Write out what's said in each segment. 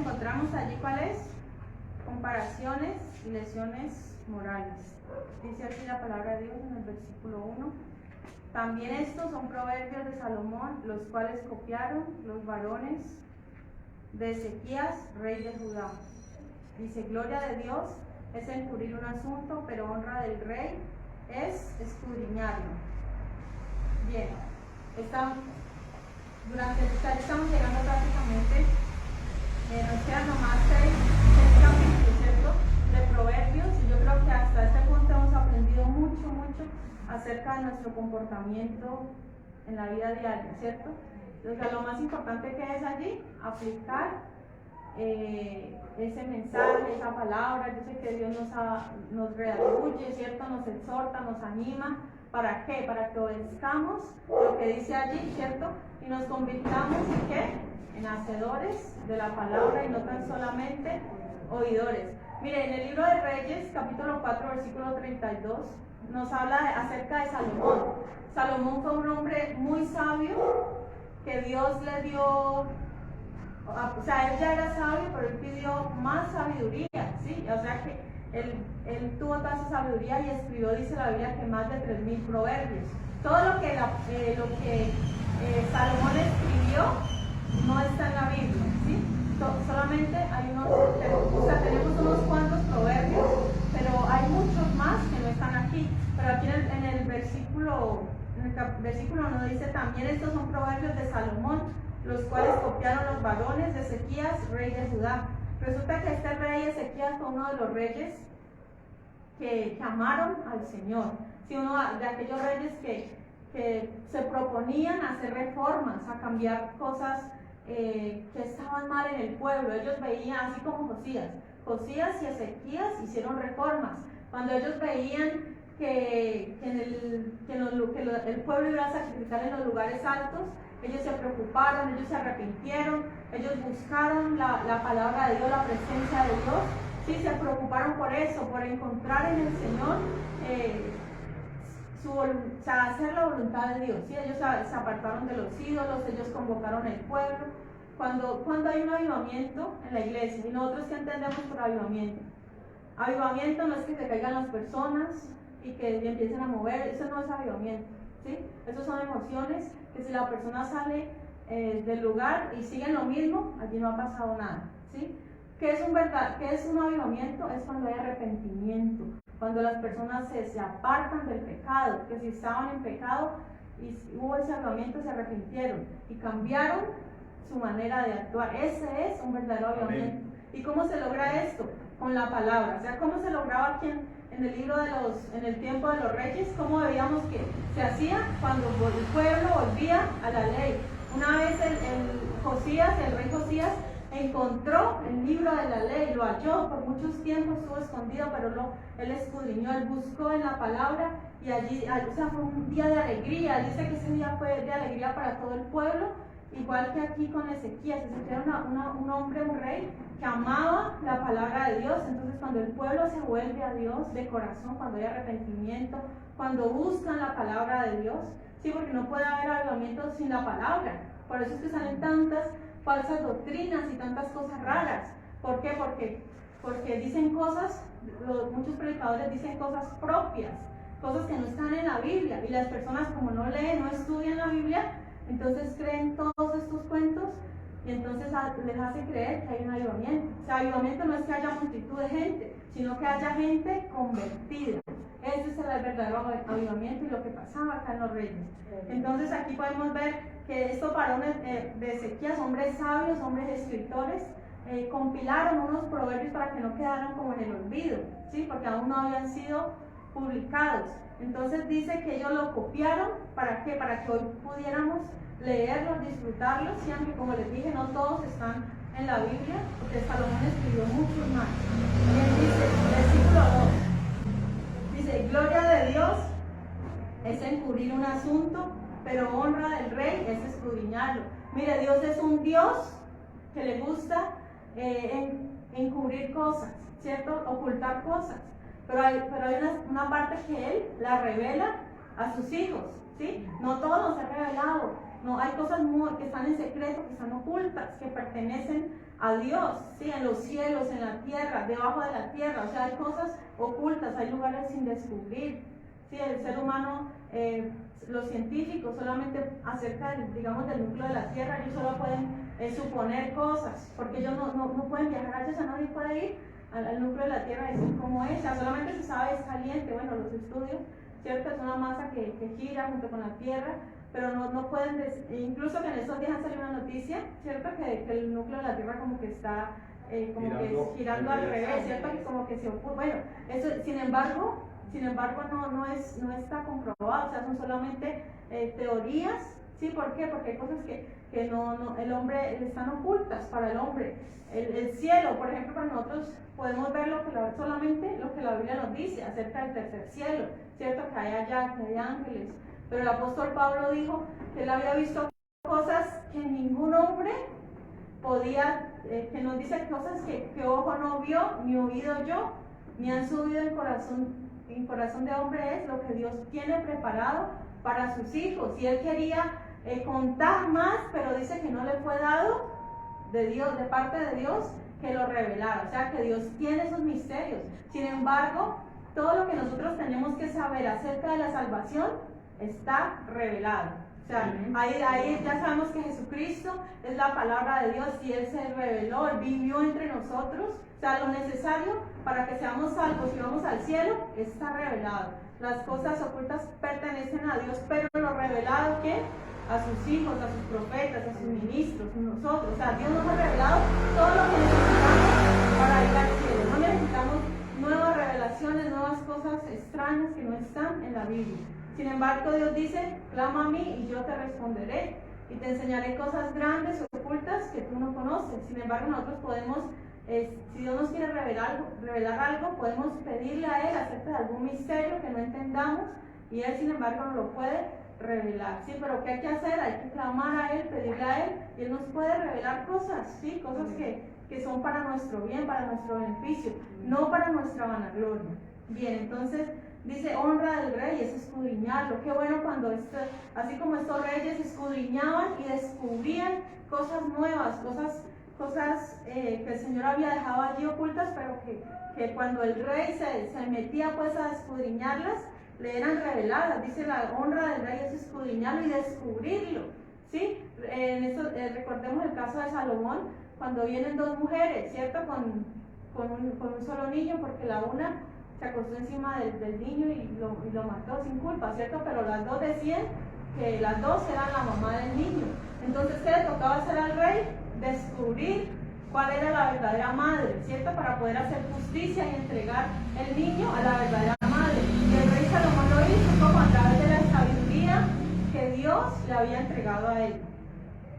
encontramos allí, ¿cuál es? Comparaciones y lesiones morales. Dice aquí la palabra de Dios en el versículo 1. También estos son proverbios de Salomón, los cuales copiaron los varones de Ezequías, rey de Judá. Dice, gloria de Dios es encubrir un asunto, pero honra del rey es escudriñarlo. Bien, estamos llegando prácticamente, nos quedan nomás 6 capítulos, ¿cierto? De proverbios, y yo creo que hasta este punto hemos aprendido mucho acerca de nuestro comportamiento en la vida diaria, ¿cierto? Entonces, lo más importante que es allí, aplicar ese mensaje, esa palabra. Yo sé que Dios nos redarguye, ¿cierto? Nos exhorta, nos anima. ¿Para qué? Para que obedezcamos lo que dice allí, ¿cierto? Y nos convirtamos en ¿qué? En hacedores de la palabra y no tan solamente oidores. Mire, en el libro de Reyes, capítulo 4, versículo 32, nos habla acerca de Salomón. Salomón fue un hombre muy sabio que Dios le dio, o sea, él ya era sabio, pero él pidió más sabiduría, ¿sí? O sea que él tuvo toda esa sabiduría y escribió, dice la Biblia, que más de 3.000 proverbios. Todo lo que Salomón escribió no está en la Biblia, ¿sí? Solamente hay tenemos unos cuantos proverbios, pero hay muchos más que no están aquí. Pero aquí en el versículo 1 dice, también estos son proverbios de Salomón, los cuales copiaron los varones de Ezequías, rey de Judá. Resulta que este rey Ezequías fue uno de los reyes que amaron al Señor. Sí, uno de aquellos reyes que se proponían a hacer reformas, a cambiar cosas que estaban mal en el pueblo. Ellos veían, así como Josías y Ezequías hicieron reformas. Cuando ellos veían que el pueblo iba a sacrificar en los lugares altos, ellos se preocuparon, ellos se arrepintieron, ellos buscaron la palabra de Dios, la presencia de Dios, sí, se preocuparon por eso, por encontrar en el Señor hacer la voluntad de Dios, ¿sí? Ellos se apartaron de los ídolos, ellos convocaron el pueblo. Cuando hay un avivamiento en la iglesia, y nosotros ¿qué entendemos por avivamiento? Avivamiento no es que se caigan las personas y que empiecen a mover, eso no es avivamiento, ¿sí? Eso son emociones que si la persona sale del lugar y sigue lo mismo, allí no ha pasado nada, ¿sí? ¿Qué es un avivamiento? Es cuando hay arrepentimiento, cuando las personas se apartan del pecado, que si estaban en pecado y hubo ese avivamiento, se arrepintieron y cambiaron su manera de actuar. Ese es un verdadero avivamiento. ¿Y cómo se logra esto? Con la palabra. O sea, ¿cómo se lograba aquí en el libro en el tiempo de los reyes? ¿Cómo veíamos que se hacía? Cuando el pueblo volvía a la ley. Una vez el rey Josías, encontró el libro de la ley, lo halló, por muchos tiempos estuvo escondido, pero él escudriñó, él buscó en la palabra y allí, o sea, fue un día de alegría. Dice que ese día fue de alegría para todo el pueblo, igual que aquí con Ezequías. Ezequías era un hombre, un rey que amaba la palabra de Dios. Entonces cuando el pueblo se vuelve a Dios de corazón, cuando hay arrepentimiento, cuando buscan la palabra de Dios, sí, porque no puede haber avivamiento sin la palabra. Por eso es que salen tantas falsas doctrinas y tantas cosas raras. ¿Por qué? Porque dicen cosas, muchos predicadores dicen cosas propias, cosas que no están en la Biblia, y las personas, como no leen, no estudian la Biblia, entonces creen todos estos cuentos y entonces les hace creer que hay un avivamiento. O sea, avivamiento no es que haya multitud de gente, sino que haya gente convertida. Ese es el verdadero avivamiento y lo que pasaba acá en los reyes. Entonces aquí podemos ver que estos varones de Ezequías, hombres sabios, hombres escritores, compilaron unos proverbios para que no quedaran como en el olvido, ¿sí? Porque aún no habían sido publicados. Entonces dice que ellos lo copiaron, ¿para qué? Para que hoy pudiéramos leerlos, disfrutarlos, y aunque como les dije, no todos están en la Biblia, porque Salomón escribió muchos más. Y él dice, versículo 2, dice, gloria de Dios es encubrir un asunto, pero honra del rey es escudriñarlo. Mire, Dios es un Dios que le gusta encubrir cosas, ¿cierto? Ocultar cosas. Pero hay una parte que Él la revela a sus hijos, ¿sí? No todo nos ha revelado. No, hay cosas que están en secreto, que están ocultas, que pertenecen a Dios, ¿sí? En los cielos, en la tierra, debajo de la tierra. O sea, hay cosas ocultas, hay lugares sin descubrir. ¿Sí? El ser humano, los científicos solamente acerca del, digamos, del núcleo de la tierra, ellos solo pueden suponer cosas, porque ellos no pueden viajar allá, o sea, nadie puede ir al núcleo de la tierra y decir cómo es. O sea, solamente se sabe es caliente, bueno, los estudios, ¿cierto? Es una masa que gira junto con la tierra, pero no pueden, incluso que en estos días ha salido una noticia, ¿cierto? Que el núcleo de la tierra como que está girando al revés, ¿cierto? Que como que se oculta. Bueno, eso, sin embargo no está comprobado, o sea, son solamente teorías. ¿Sí? ¿Por qué? Porque hay cosas que el hombre están ocultas para el hombre. El cielo, por ejemplo, para nosotros podemos ver solamente lo que la Biblia nos dice acerca del tercer cielo, ¿cierto? Que hay allá, que hay ángeles. Pero el apóstol Pablo dijo que él había visto cosas que ningún hombre podía, que nos dice cosas que ojo no vio, ni oído yo, ni han subido en corazón de hombre, es lo que Dios tiene preparado para sus hijos. Y él quería contar más, pero dice que no le fue dado de Dios, de parte de Dios, que lo revelara. O sea, que Dios tiene esos misterios. Sin embargo, todo lo que nosotros tenemos que saber acerca de la salvación está revelado. O sea, ahí ya sabemos que Jesucristo es la palabra de Dios y Él se reveló, Él vivió entre nosotros. O sea, lo necesario para que seamos salvos y vamos al cielo está revelado. Las cosas ocultas pertenecen a Dios, pero lo revelado, ¿qué? A sus hijos, a sus profetas, a sus ministros, a nosotros. O sea, Dios nos ha revelado todo lo que necesitamos para ir al cielo. No necesitamos nuevas revelaciones, nuevas cosas extrañas que no están en la Biblia. Sin embargo, Dios dice, clama a mí y yo te responderé y te enseñaré cosas grandes y ocultas que tú no conoces. Sin embargo, nosotros podemos, si Dios nos quiere revelar algo, podemos pedirle a Él acerca de algún misterio que no entendamos y Él, sin embargo, nos lo puede revelar. ¿Sí? Pero ¿qué hay que hacer? Hay que clamar a Él, pedirle a Él y Él nos puede revelar cosas, ¿sí? Cosas que son para nuestro bien, para nuestro beneficio, no para nuestra vanagloria. Bien, entonces dice, honra del rey es escudriñarlo. Qué bueno cuando así como estos reyes escudriñaban y descubrían cosas nuevas, cosas que el Señor había dejado allí ocultas, pero que cuando el rey se metía pues a escudriñarlas, le eran reveladas. Dice, la honra del rey es escudriñarlo y descubrirlo. ¿Sí? Recordemos el caso de Salomón, cuando vienen dos mujeres, ¿cierto? Con un solo niño, porque la una se acostó encima del niño y lo mató sin culpa, ¿cierto? Pero las dos decían que las dos eran la mamá del niño. Entonces, ¿qué le tocaba hacer al rey? Descubrir cuál era la verdadera madre, ¿cierto? Para poder hacer justicia y entregar el niño a la verdadera madre. Y el rey Salomón lo hizo como a través de la sabiduría que Dios le había entregado a él.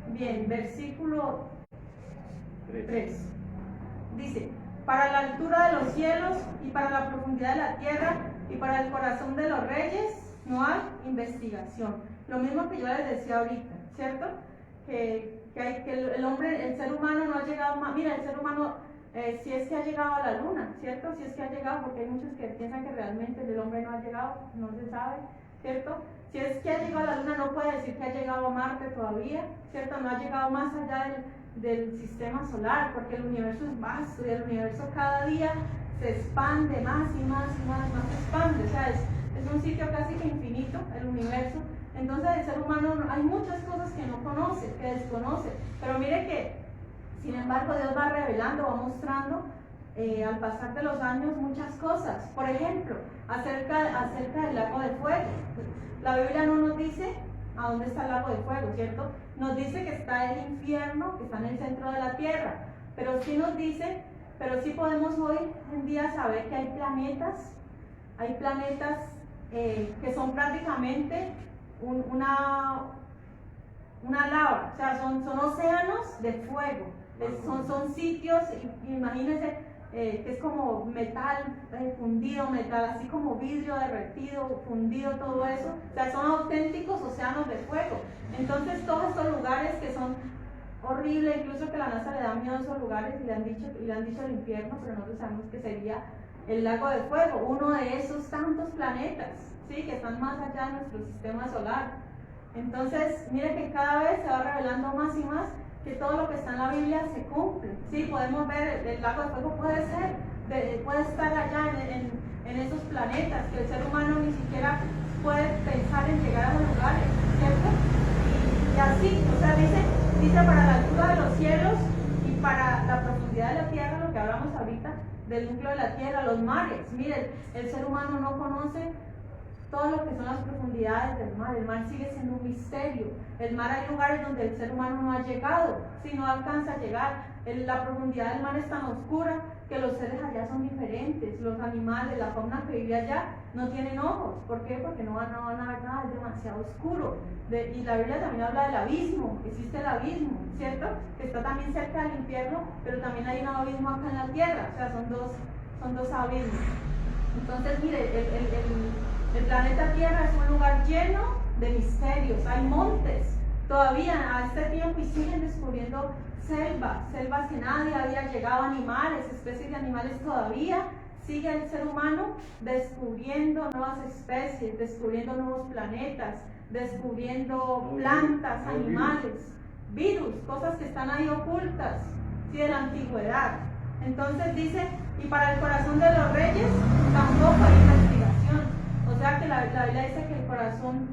Bien, versículo 3. Dice, para la altura de los cielos y para la profundidad de la tierra y para el corazón de los reyes no hay investigación. Lo mismo que yo les decía ahorita, ¿cierto? Que el hombre, el ser humano no ha llegado más. Mira, el ser humano, si es que ha llegado a la luna, ¿cierto? Si es que ha llegado, porque hay muchos que piensan que realmente el hombre no ha llegado, no se sabe, ¿cierto? Si es que ha llegado a la luna, no puede decir que ha llegado a Marte todavía, ¿cierto? No ha llegado más allá del sistema solar, porque el universo es vasto y el universo cada día se expande más y más se expande. O sea, es un sitio casi que infinito, el universo. Entonces el ser humano, hay muchas cosas que no conoce, que desconoce, pero mire que, sin embargo, Dios va revelando, va mostrando al pasar de los años muchas cosas. Por ejemplo, acerca del lago de fuego. La Biblia no nos dice a dónde está el lago de fuego, ¿cierto? Nos dice que está el infierno, que está en el centro de la tierra, pero sí nos dice, pero sí podemos hoy en día saber que hay planetas que son prácticamente una lava, o sea, son océanos de fuego, son sitios, imagínense, que es como metal fundido, metal así como vidrio derretido, fundido, todo eso, o sea, son auténticos océanos de fuego. Entonces todos estos lugares que son horribles, incluso que la NASA le da miedo a esos lugares y le han dicho el infierno, pero nosotros sabemos que sería el lago de fuego, uno de esos tantos planetas, ¿sí? Que están más allá de nuestro sistema solar. Entonces, mire que cada vez se va revelando más y más que todo lo que está en la Biblia se cumple. Sí, podemos ver el lago de fuego puede estar allá en esos planetas, que el ser humano ni siquiera puede pensar en llegar a los lugares, ¿cierto? Y así, o sea, dice para la altura de los cielos y para la profundidad de la tierra, lo que hablamos ahorita, del núcleo de la tierra, los mares. Miren, el ser humano no conoce todo lo que son las profundidades del mar. El mar sigue siendo un misterio. El mar, hay lugares donde el ser humano no ha llegado, si no alcanza a llegar. La profundidad del mar es tan oscura que los seres allá son diferentes. Los animales, la fauna que vive allá no tienen ojos. ¿Por qué? Porque no van a ver nada, es demasiado oscuro. Y la Biblia también habla del abismo. Existe el abismo, ¿cierto? Que está también cerca del infierno, pero también hay un abismo acá en la tierra. O sea, son dos abismos. Entonces, mire, el planeta Tierra es un lugar lleno de misterios. Hay montes todavía a este tiempo y siguen descubriendo selvas que nadie había llegado, animales, especies de animales todavía. Sigue el ser humano descubriendo nuevas especies, descubriendo nuevos planetas, descubriendo plantas, animales, virus, cosas que están ahí ocultas, ¿sí? De la antigüedad. Entonces dice, y para el corazón de los reyes tampoco hay investigación. O sea que la Biblia dice que el corazón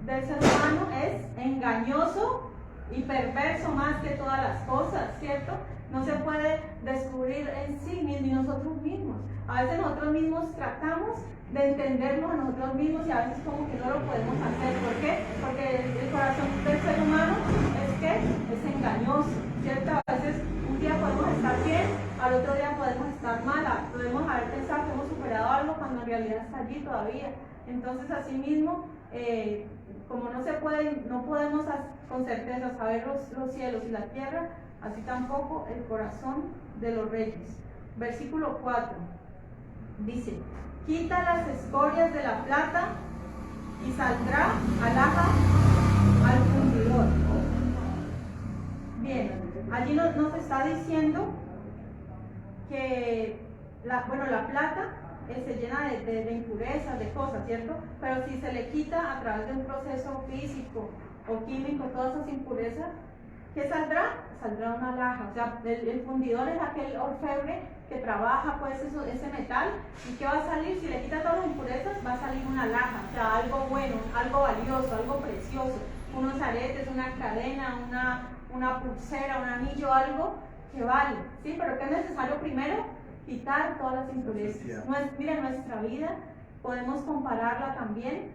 del ser humano es engañoso y perverso más que todas las cosas, ¿cierto? No se puede descubrir en sí ni nosotros mismos. A veces nosotros mismos tratamos de entendernos a nosotros mismos y a veces como que no lo podemos hacer. ¿Por qué? Porque el corazón del ser humano es engañoso, ¿cierto? A veces un día podemos estar bien, al otro día podemos estar mal, podemos haber pensado que hemos superado algo cuando en realidad está allí todavía. Entonces, asimismo, como no podemos con certeza saber los cielos y la tierra, así tampoco el corazón de los reyes. Versículo 4 dice: quita las escorias de la plata y saldrá alhaja al fundidor. Bien, allí nos está diciendo que la plata se llena de impurezas, de cosas, ¿cierto? Pero si se le quita a través de un proceso físico o químico todas esas impurezas, ¿qué saldrá? Saldrá una alhaja. O sea, el fundidor es aquel orfebre que trabaja pues ese metal. ¿Y qué va a salir? Si le quita todas las impurezas, va a salir una alhaja, o sea, algo bueno, algo valioso, algo precioso. Unos aretes, una cadena, una pulsera, un anillo, algo que vale, ¿sí? Pero ¿qué es necesario primero? Quitar todas las impurezas. Miren, nuestra vida podemos compararla también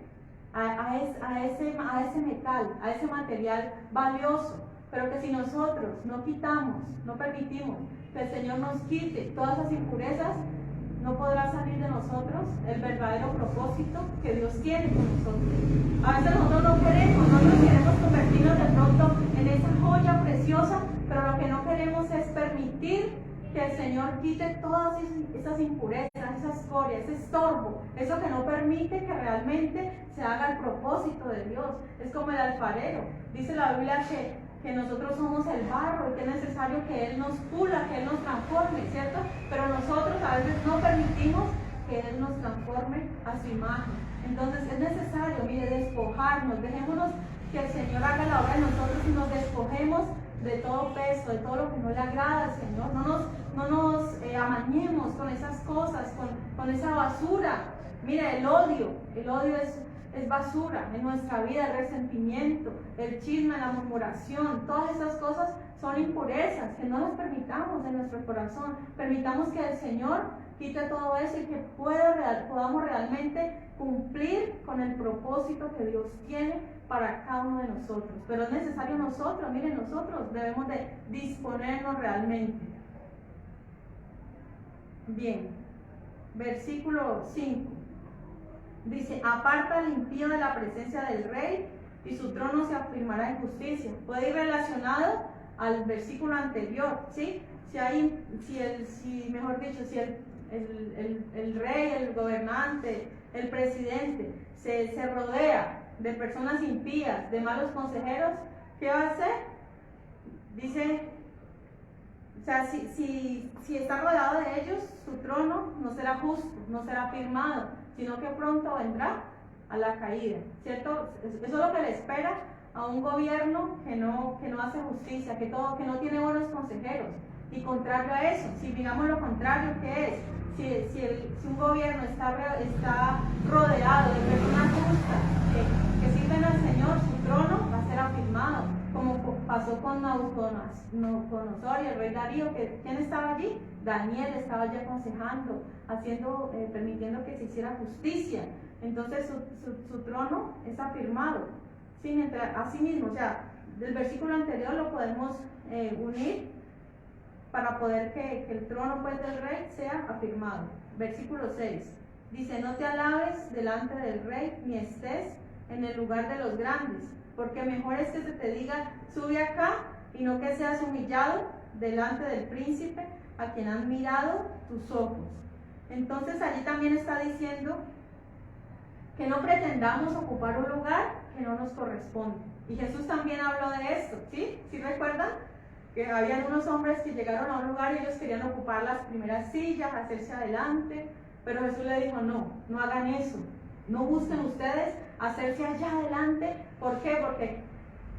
a ese metal, a ese material valioso, pero que si nosotros no quitamos, no permitimos que el Señor nos quite todas esas impurezas, no podrá salir de nosotros el verdadero propósito que Dios tiene con nosotros. A veces nosotros no queremos convertirnos de pronto en esa joya preciosa, pero lo que no queremos es permitir que el Señor quite todas esas impurezas, esa escoria, ese estorbo, eso que no permite que realmente se haga el propósito de Dios. Es como el alfarero. Dice la Biblia que nosotros somos el barro y que es necesario que Él nos pula, que Él nos transforme, ¿cierto? Pero nosotros a veces no permitimos que Él nos transforme a su imagen. Entonces es necesario, mire, despojarnos, dejémonos que el Señor haga la obra de nosotros y nos despojemos de todo peso, de todo lo que no le agrada al Señor. No nos amañemos con esas cosas, con esa basura. Mira, el odio es basura en nuestra vida, el resentimiento, el chisme, la murmuración, todas esas cosas son impurezas que no las permitamos en nuestro corazón. Permitamos que el Señor quite todo eso y que podamos realmente cumplir con el propósito que Dios tiene para cada uno de nosotros. Pero es necesario nosotros debemos de disponernos realmente. Bien, versículo 5 dice: aparta al impío de la presencia del rey y su trono se afirmará en justicia. Puede ir relacionado al versículo anterior, ¿sí? Si el rey, el gobernante, el presidente se rodea de personas impías, de malos consejeros, ¿qué va a hacer? Dice, o sea, si está rodeado de ellos, su trono no será justo, no será firmado, sino que pronto vendrá a la caída, ¿cierto? Eso es lo que le espera a un gobierno que no hace justicia, que no tiene buenos consejeros. Y contrario a eso, si digamos lo contrario, ¿qué es? Si un gobierno está rodeado de personas justas que sirven al Señor, su trono va a ser afirmado, como pasó con Nabucodonosor y el rey Darío, ¿quién estaba allí? Daniel estaba allí aconsejando, permitiendo que se hiciera justicia. Entonces su trono es afirmado. Sí, así mismo, o sea, del versículo anterior lo podemos unir para poder que el trono pues del rey sea afirmado. Versículo 6 dice: no te alabes delante del rey, ni estés en el lugar de los grandes, porque mejor es que se te diga sube acá, y no que seas humillado delante del príncipe a quien han mirado tus ojos. Entonces allí también está diciendo que no pretendamos ocupar un lugar que no nos corresponde. Y Jesús también habló de esto, ¿sí? ¿Sí recuerdan? Que habían unos hombres que llegaron a un lugar y ellos querían ocupar las primeras sillas, hacerse adelante, pero Jesús le dijo: no hagan eso, no busquen ustedes hacerse allá adelante. ¿Por qué? Porque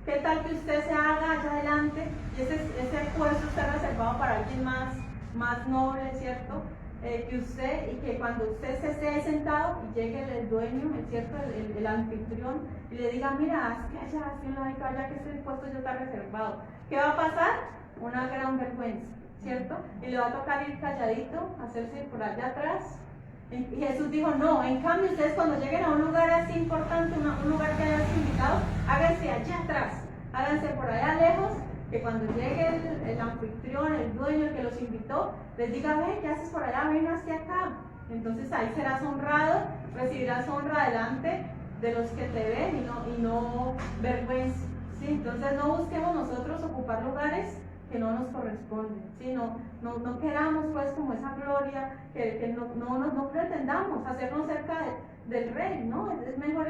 ¿qué tal que usted se haga allá adelante y ese puesto está reservado para alguien más noble, ¿cierto? Que usted, y que cuando usted se esté ahí sentado y llegue el dueño, ¿cierto? El anfitrión, y le diga: mira, haz que allá que ese puesto ya está reservado. ¿Qué va a pasar? Una gran vergüenza, ¿cierto? Y le va a tocar ir calladito, hacerse por allá atrás. Y Jesús dijo: no, en cambio ustedes cuando lleguen a un lugar así importante, un lugar que hayan invitado, háganse allá atrás, háganse por allá lejos, que cuando llegue el anfitrión, el dueño, el que los invitó, les diga: ven, ¿qué haces por allá? Ven hacia acá. Entonces ahí serás honrado, recibirás honra delante de los que te ven y no vergüenza. ¿Sí? Entonces no busquemos nosotros ocupar lugares que no nos corresponden, ¿sí? No queramos pues como esa gloria, que no pretendamos hacernos cerca del rey, ¿no? Es mejor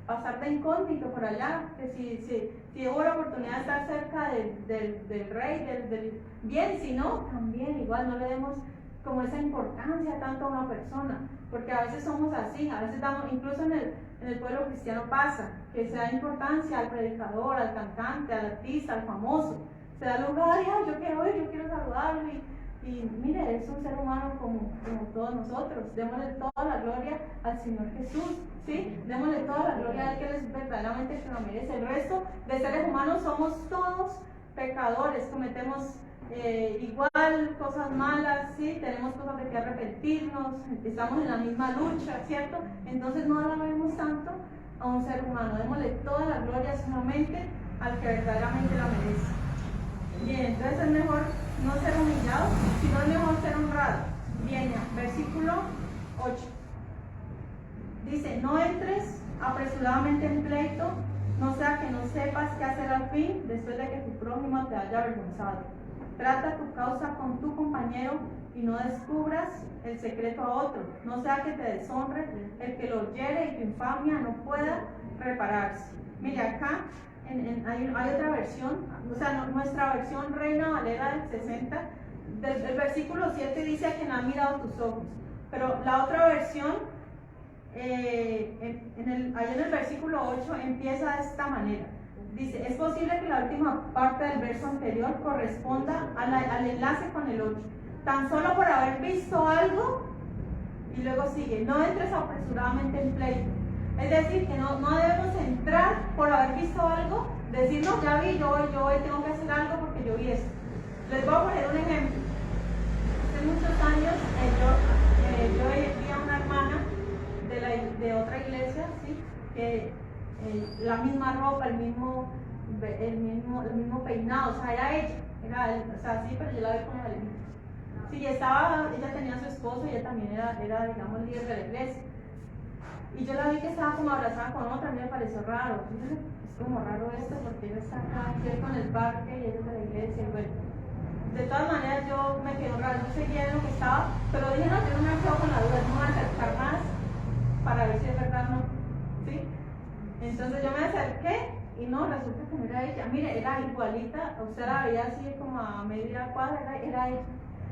pasar de incógnito por allá, que si hubo la oportunidad de estar cerca del rey, bien, si no, también igual no le demos como esa importancia tanto a una persona, porque a veces somos así, a veces incluso en el pueblo cristiano pasa, que se da importancia al predicador, al cantante, al artista, al famoso, se da lugar y yo quiero ir, yo quiero saludarlo, y mire, es un ser humano como todos nosotros. Démosle toda la gloria al Señor Jesús, ¿sí? Démosle toda la gloria a Él, que Él es verdaderamente el que lo merece. El resto de seres humanos somos todos pecadores, cometemos igual cosas malas, ¿sí? Tenemos cosas de que arrepentirnos, estamos en la misma lucha, ¿cierto? Entonces no alabemos tanto a un ser humano, démosle toda la gloria solamente al que verdaderamente la merece. Bien, entonces es mejor no ser humillado, sino es mejor ser honrado. Bien, versículo 8 dice: no entres apresuradamente en pleito, no sea que no sepas qué hacer al fin, después de que tu prójimo te haya avergonzado. Trata tu causa con tu compañero y no descubras el secreto a otro, no sea que te deshonre el que lo oyere y tu infamia no pueda repararse. Mire, acá hay otra versión, o sea, nuestra versión Reina Valera del 60, del versículo 7 dice: a quien ha mirado tus ojos, pero la otra versión, ahí en el versículo 8 empieza de esta manera. Dice: es posible que la última parte del verso anterior corresponda al enlace con el 8. Tan solo por haber visto algo, y luego sigue: no entres apresuradamente en pleito. Es decir, que no debemos entrar por haber visto algo, decir: no, ya vi, yo hoy tengo que hacer algo porque yo vi esto. Les voy a poner un ejemplo. Hace muchos años yo vi a una hermana de otra iglesia, ¿sí? Que la misma ropa, el mismo peinado, o sea, era ella, o sea, sí, pero yo la vi con el mismo. Sí, ella tenía a su esposo y ella también era digamos, líder de la iglesia. Y yo la vi que estaba como abrazada con otra, a mí me pareció raro. Entonces, es como raro esto porque ella está acá, aquí con el parque y ella es de la iglesia. Y bueno, de todas maneras yo me quedé raro, yo seguía en lo que estaba, pero dije: no, yo no me quedo con la duda, no me voy a acercar más para ver si es verdad o no. ¿Sí? Entonces yo me acerqué y no, resulta que no era ella. Mire, era igualita, usted la veía así como a media cuadra, era ella.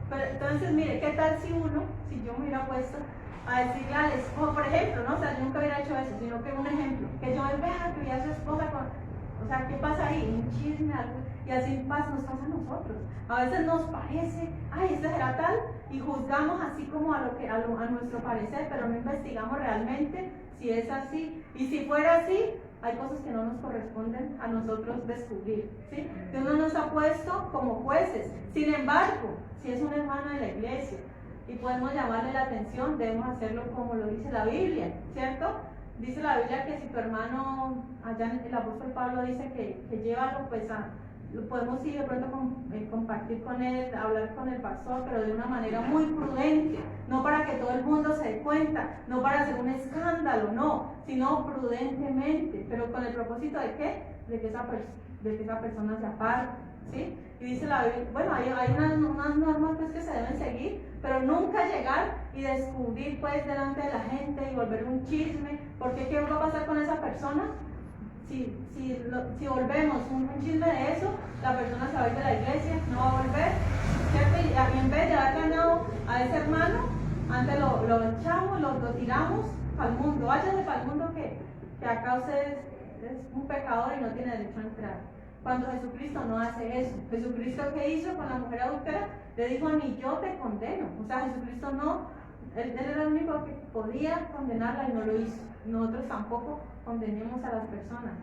Pero entonces, mire, ¿qué tal si yo me hubiera puesto a decirle al esposo, por ejemplo, ¿no? O sea, yo nunca hubiera hecho eso, sino que un ejemplo, que yo vea que vi a su esposa O sea, ¿qué pasa ahí? Un chisme, algo, y así nos pasa a nosotros. A veces nos parece, ay, este será tal, y juzgamos así como a nuestro parecer, pero no investigamos realmente si es así. Y si fuera así, hay cosas que no nos corresponden a nosotros descubrir, ¿sí? Dios no nos ha puesto como jueces. Sin embargo, si es un hermano de la iglesia y podemos llamarle la atención, debemos hacerlo como lo dice la Biblia, ¿cierto? Dice la Biblia que si tu hermano, allá el apóstol Pablo dice que llévalo, pues lo podemos ir de pronto compartir con él, hablar con el pastor, pero de una manera muy prudente, no para que todo el mundo se dé cuenta, no para hacer un escándalo, no, sino prudentemente, pero con el propósito de ¿qué? De que esa persona se aparte, ¿sí? Y dice la Biblia, bueno, hay unas normas pues que se deben seguir, pero nunca llegar y descubrir pues delante de la gente y volver un chisme, porque ¿qué va a pasar con esa persona? Si volvemos un chisme de eso, la persona se va a ir de la iglesia, no va a volver, ¿cierto? Y en vez de haber ganado a ese hermano, antes lo echamos, lo tiramos al mundo. Váyase para el mundo que acá usted es un pecador y no tiene derecho a entrar. Cuando Jesucristo no hace eso. Jesucristo, ¿qué hizo con la mujer adúltera? Le dijo, ni yo te condeno. O sea, Jesucristo no, él era el único que podía condenarla y no lo hizo. Nosotros tampoco condenemos a las personas.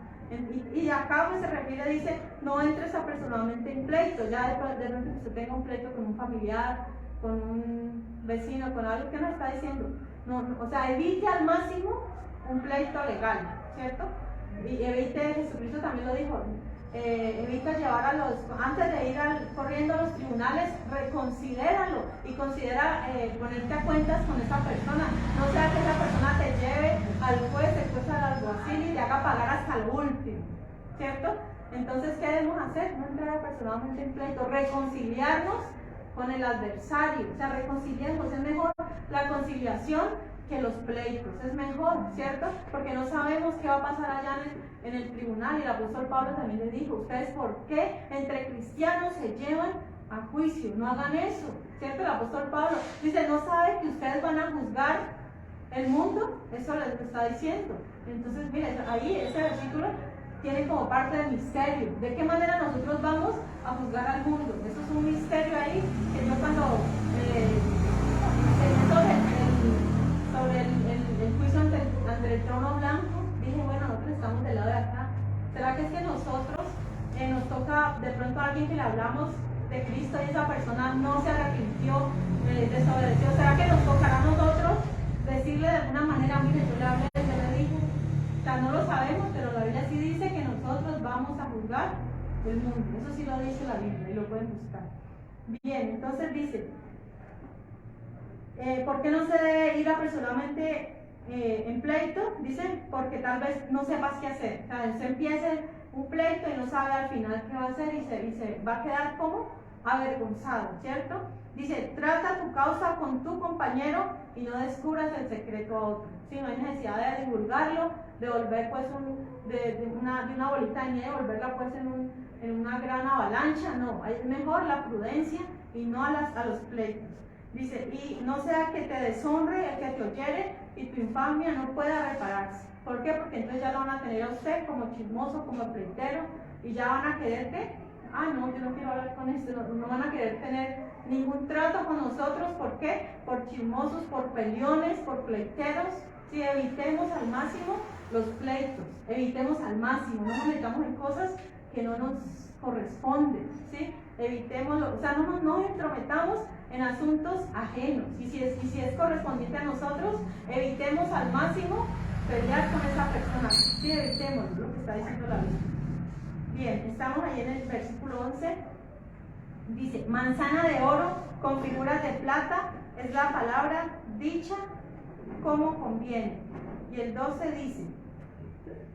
Y acá pues se refiere, dice, no entres apresuradamente en pleito. Ya de pronto que usted tenga un pleito con un familiar, con un vecino, con algo que nos está diciendo. O sea, evite al máximo un pleito legal, ¿cierto? Y evite, Jesucristo también lo dijo, evita llevar antes de ir corriendo a los tribunales, reconsidéralo y considera ponerte a cuentas con esa persona. No sea que esa persona te lleve al juez, después al alguacil y te haga pagar hasta lo último, ¿cierto? Entonces, ¿qué debemos hacer? No entrar apresuradamente en pleito, reconciliarnos con el adversario, o sea, reconciliarnos. Es mejor la conciliación que los pleitos, es mejor, ¿cierto? Porque no sabemos qué va a pasar allá en el tribunal, y el apóstol Pablo también les dijo, ¿ustedes por qué entre cristianos se llevan a juicio? No hagan eso, ¿cierto? El apóstol Pablo dice, ¿no sabe que ustedes van a juzgar el mundo? Eso les está diciendo. Entonces, miren, ahí ese versículo tiene como parte del misterio. ¿De qué manera nosotros vamos a juzgar al mundo? Eso es un misterio ahí, que yo cuando sobre el juicio ante el trono blanco, dije, bueno, nosotros estamos del lado de acá. ¿Será que es que nosotros nos toca de pronto a alguien que le hablamos de Cristo y esa persona no se arrepintió, desobedeció? ¿Será que nos tocará a nosotros decirle de alguna manera, mire, yo le hablé, yo le dije? O sea, no lo sabemos, pero la Biblia sí dice que nosotros vamos a juzgar el mundo. Eso sí lo dice la Biblia y lo pueden buscar. Bien, entonces dice, ¿por qué no se debe ir apresuradamente en pleito? Dicen, porque tal vez no sepas qué hacer. O sea, se empiece un pleito y no sabe al final qué va a hacer y se va a quedar como avergonzado, ¿cierto? Dice, trata tu causa con tu compañero y no descubras el secreto a otro. ¿Sí? No hay necesidad de divulgarlo, de volver pues de una bolita de nieve, volverla pues en una gran avalancha. No, es mejor la prudencia y no a los pleitos. Dice, y no sea que te deshonre el que te oyere y tu infamia no pueda repararse. ¿Por qué? Porque entonces ya lo van a tener a usted como chismoso, como pleitero, y ya van a querer que, no, yo no quiero hablar con esto, no van a querer tener ningún trato con nosotros. ¿Por qué? Por chismosos, por peleones, por pleiteros. Si evitemos al máximo los pleitos, evitemos al máximo, no nos metamos en cosas que no nos corresponden, ¿sí? Evitémoslo, o sea, no nos entrometamos en asuntos ajenos, y si es correspondiente a nosotros, evitemos al máximo pelear con esa persona, sí, evitemos lo que está diciendo la Biblia. Bien, estamos ahí en el versículo 11, dice, manzana de oro con figuras de plata es la palabra dicha como conviene. Y el 12 dice,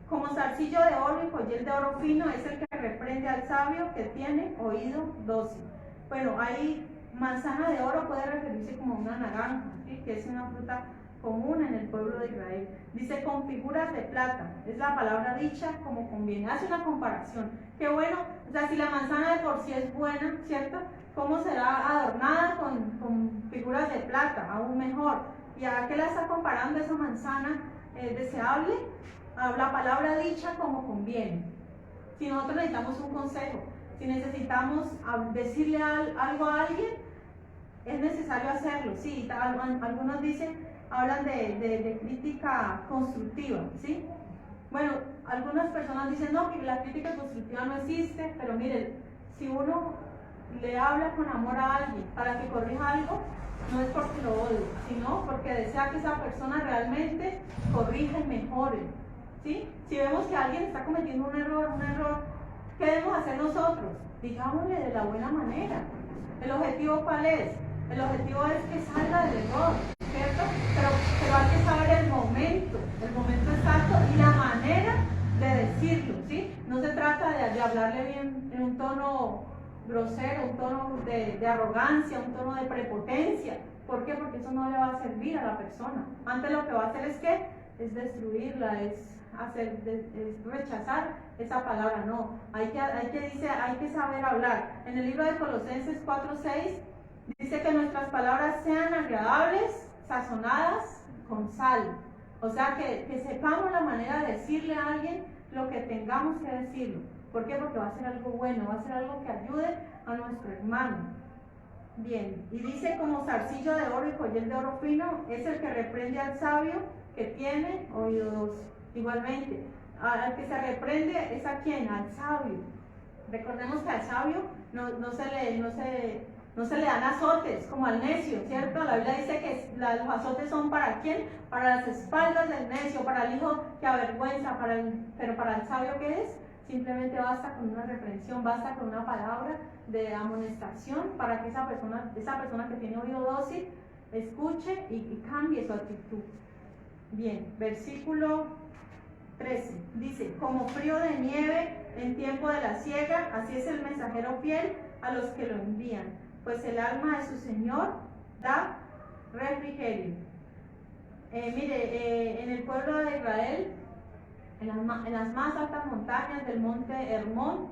como zarcillo de oro y joyel de oro fino es el que reprende al sabio que tiene oído dócil. Bueno, ahí manzana de oro puede referirse como una naranja, ¿sí? Que es una fruta común en el pueblo de Israel. Dice con figuras de plata, es la palabra dicha como conviene. Hace una comparación. Qué bueno, o sea, si la manzana de por sí es buena, ¿cierto? ¿Cómo será adornada con figuras de plata? Aún mejor. ¿Y a qué la está comparando esa manzana deseable? A la palabra dicha como conviene. Si nosotros necesitamos un consejo, si necesitamos decirle algo a alguien, es necesario hacerlo. Sí, algunos hablan de crítica constructiva, ¿sí? Bueno, algunas personas dicen, no, que la crítica constructiva no existe, pero miren, si uno le habla con amor a alguien para que corrija algo, no es porque lo odie, sino porque desea que esa persona realmente corrija y mejore, ¿sí? Si vemos que alguien está cometiendo un error, ¿qué debemos hacer nosotros? Digámosle de la buena manera. ¿El objetivo cuál es? El objetivo es que salga del error, ¿cierto? Pero hay que saber el momento exacto y la manera de decirlo, ¿sí? No se trata de hablarle bien en un tono grosero, un tono de arrogancia, un tono de prepotencia. ¿Por qué? Porque eso no le va a servir a la persona. Antes lo que va a hacer es ¿qué? Es destruirla, es rechazar esa palabra. No, hay que saber hablar. En el libro de Colosenses 4:6 dice que nuestras palabras sean agradables, sazonadas con sal. O sea, que sepamos la manera de decirle a alguien lo que tengamos que decirlo. ¿Por qué? Porque va a ser algo bueno, va a ser algo que ayude a nuestro hermano. Bien, y dice como zarcillo de oro y joyel de oro fino es el que reprende al sabio que tiene oídos. Igualmente, al que se reprende es a quién, al sabio. Recordemos que al sabio no se le dan azotes como al necio, ¿cierto? La Biblia dice que los azotes son ¿para quién? Para las espaldas del necio, para el hijo que avergüenza, pero para el sabio ¿qué es? Simplemente basta con una reprensión, basta con una palabra de amonestación para que esa persona que tiene oído dócil escuche y cambie su actitud. Bien, versículo 13 dice, como frío de nieve en tiempo de la siega, así es el mensajero fiel a los que lo envían, pues el alma de su Señor da refrigerio. En el pueblo de Israel, en las más altas montañas del monte Hermón,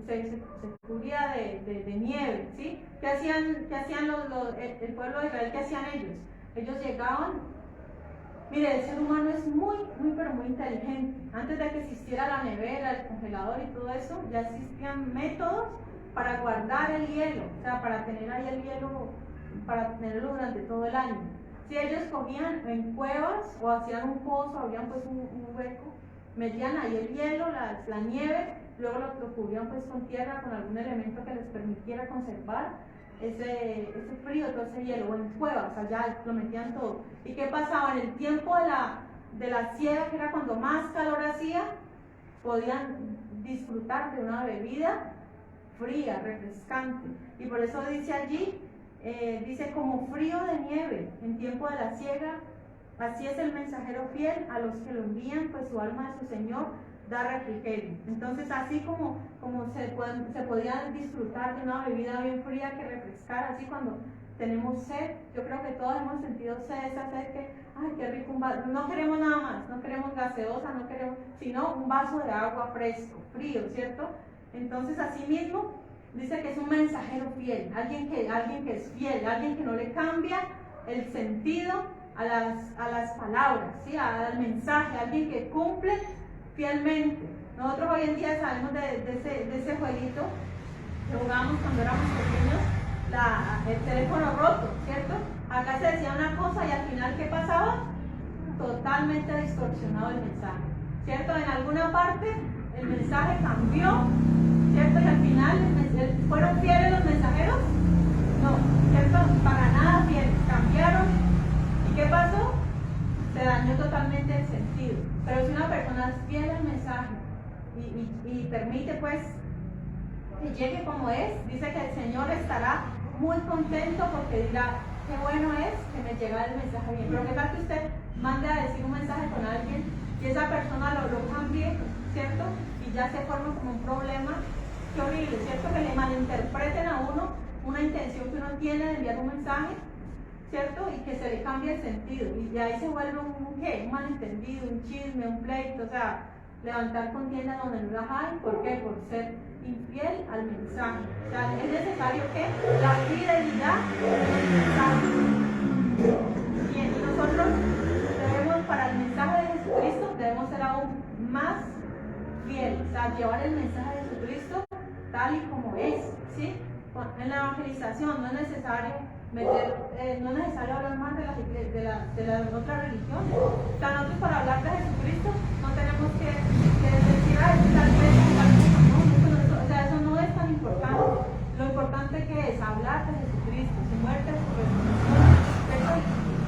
se cubría de nieve, ¿sí? ¿Qué hacían el pueblo de Israel? ¿Qué hacían ellos? Ellos llegaban. Mire, el ser humano es muy inteligente. Antes de que existiera la nevera, el congelador y todo eso, ya existían métodos para guardar el hielo, o sea, para tener ahí el hielo, para tenerlo durante todo el año. Si ellos cogían en cuevas o hacían un pozo, abrían pues un hueco, metían ahí el hielo, la nieve, luego lo cubrían pues con tierra, con algún elemento que les permitiera conservar ese frío, todo ese hielo, o en cuevas, allá lo metían todo. ¿Y qué pasaba? En el tiempo de la siega, que era cuando más calor hacía, podían disfrutar de una bebida fría, refrescante. Y por eso dice allí, dice como frío de nieve en tiempo de la siega, así es el mensajero fiel a los que lo envían, pues su alma de su Señor da refrigerio. Entonces, así como se podía disfrutar de una bebida bien fría que refrescara, así cuando tenemos sed, yo creo que todos hemos sentido sed, esa sed que, ay, qué rico un vaso, no queremos nada más, no queremos gaseosa, no queremos, sino un vaso de agua fresco, frío, ¿cierto? Entonces, así mismo, dice que es un mensajero fiel, alguien que es fiel, alguien que no le cambia el sentido a las palabras, ¿sí? Al mensaje, alguien que cumple fielmente. Nosotros hoy en día sabemos de ese jueguito que jugábamos cuando éramos pequeños, el teléfono roto, ¿cierto? Acá se decía una cosa y al final ¿qué pasaba? Totalmente distorsionado el mensaje, ¿cierto? En alguna parte el mensaje cambió, ¿cierto? Y al final ¿fueron fieles los mensajeros? No, ¿cierto? Para nada fieles, cambiaron. ¿Y qué pasó? Se dañó totalmente el sentido. Pero si una persona es fiel al mensaje y permite pues que llegue como es, dice que el Señor estará muy contento porque dirá, qué bueno es que me llega el mensaje bien. Pero qué tal que usted mande a decir un mensaje con alguien y esa persona lo cambie, ¿cierto? Y ya se forma como un problema. Qué horrible, ¿cierto? Que le malinterpreten a uno una intención que uno tiene de enviar un mensaje, ¿cierto? Y que se le cambie el sentido. Y ahí se vuelve un malentendido, un chisme, un pleito, o sea, levantar contienda donde no las hay. ¿Por qué? Por ser infiel al mensaje. O sea, es necesario que la fidelidad del mensaje. Bien, y nosotros debemos, para el mensaje de Jesucristo, debemos ser aún más fieles. o sea, llevar el mensaje de Jesucristo tal y como es, ¿sí? En la evangelización no es necesario no es necesario hablar más de las otras religiones. O sea, nosotros para hablar de Jesucristo no tenemos que decir, tal vez, no, o sea, eso no es tan importante. Lo importante que es hablar de Jesucristo, su muerte, su resurrección,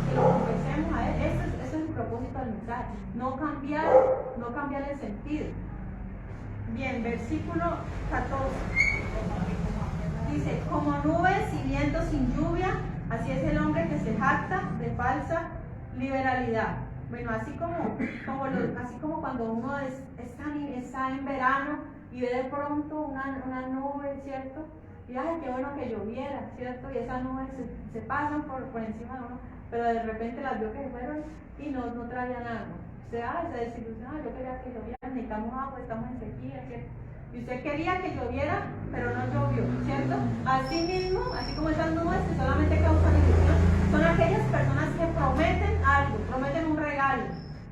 que lo confesemos a Él. Ese es el propósito del mensaje, no cambiar el sentido. Bien, versículo 14. Dice, como nubes y viento sin lluvia, así es el hombre que se jacta de falsa liberalidad. Bueno, así como cuando uno está en verano y ve de pronto una nube, ¿cierto? Y ay, qué bueno que lloviera, ¿cierto? Y esas nubes se pasan por encima de uno, pero de repente las vio que se fueron y no traían agua. Se desilusiona, yo quería que lloviera, necesitamos agua, estamos en sequía, ¿cierto? Y usted quería que lloviera, pero no llovió, ¿cierto? Así mismo, así como esas nubes que solamente causan ilusión, son aquellas personas que prometen algo, prometen un regalo.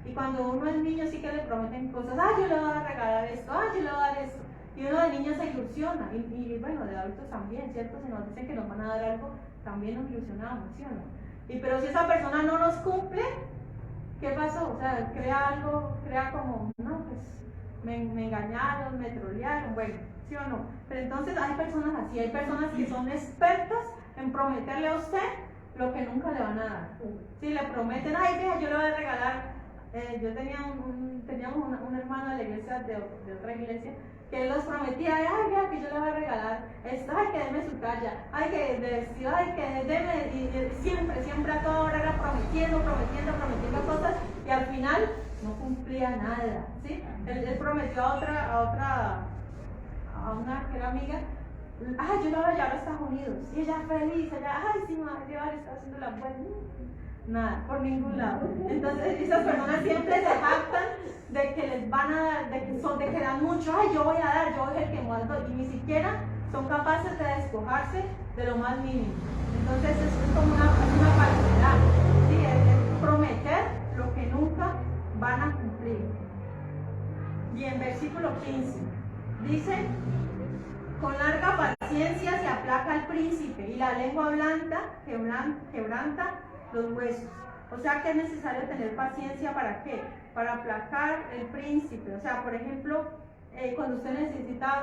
Y cuando uno es niño sí que le prometen cosas, yo le voy a regalar esto, yo le voy a dar esto. Y uno de niño se ilusiona, y bueno, de adultos también, ¿cierto? Si nos dicen que nos van a dar algo, también nos ilusionamos, ¿sí o no? Pero si esa persona no nos cumple, ¿qué pasó? O sea, crea como, no, pues me engañaron, me trolearon, bueno, ¿sí o no? Pero entonces hay personas así, hay personas que son expertas en prometerle a usted lo que nunca le van a dar. Si le prometen, vea, yo le voy a regalar, yo teníamos un hermano de la iglesia, de otra iglesia, que él los prometía, vea, que yo le voy a regalar esto, que deme su talla, que de vestido, que deme, y siempre a toda hora era prometiendo cosas, y al final no cumplía nada, ¿sí? Él prometió a una que era amiga, yo la voy a llevar a Estados Unidos, y ella feliz, sí, me va a llevar, está haciendo la vuelta, nada, por ningún lado. Entonces esas personas siempre se jactan de que les van a dar, de que dan mucho, yo voy a dar, yo voy a ser el que mando, y ni siquiera son capaces de despojarse de lo más mínimo. Entonces es como una falsedad, ¿sí? Es prometer lo que nunca van a cumplir. Bien, versículo 15 dice, con larga paciencia se aplaca el príncipe y la lengua blanda quebranta los huesos. O sea que es necesario tener paciencia. ¿Para qué? Para aplacar el príncipe. O sea, por ejemplo, cuando usted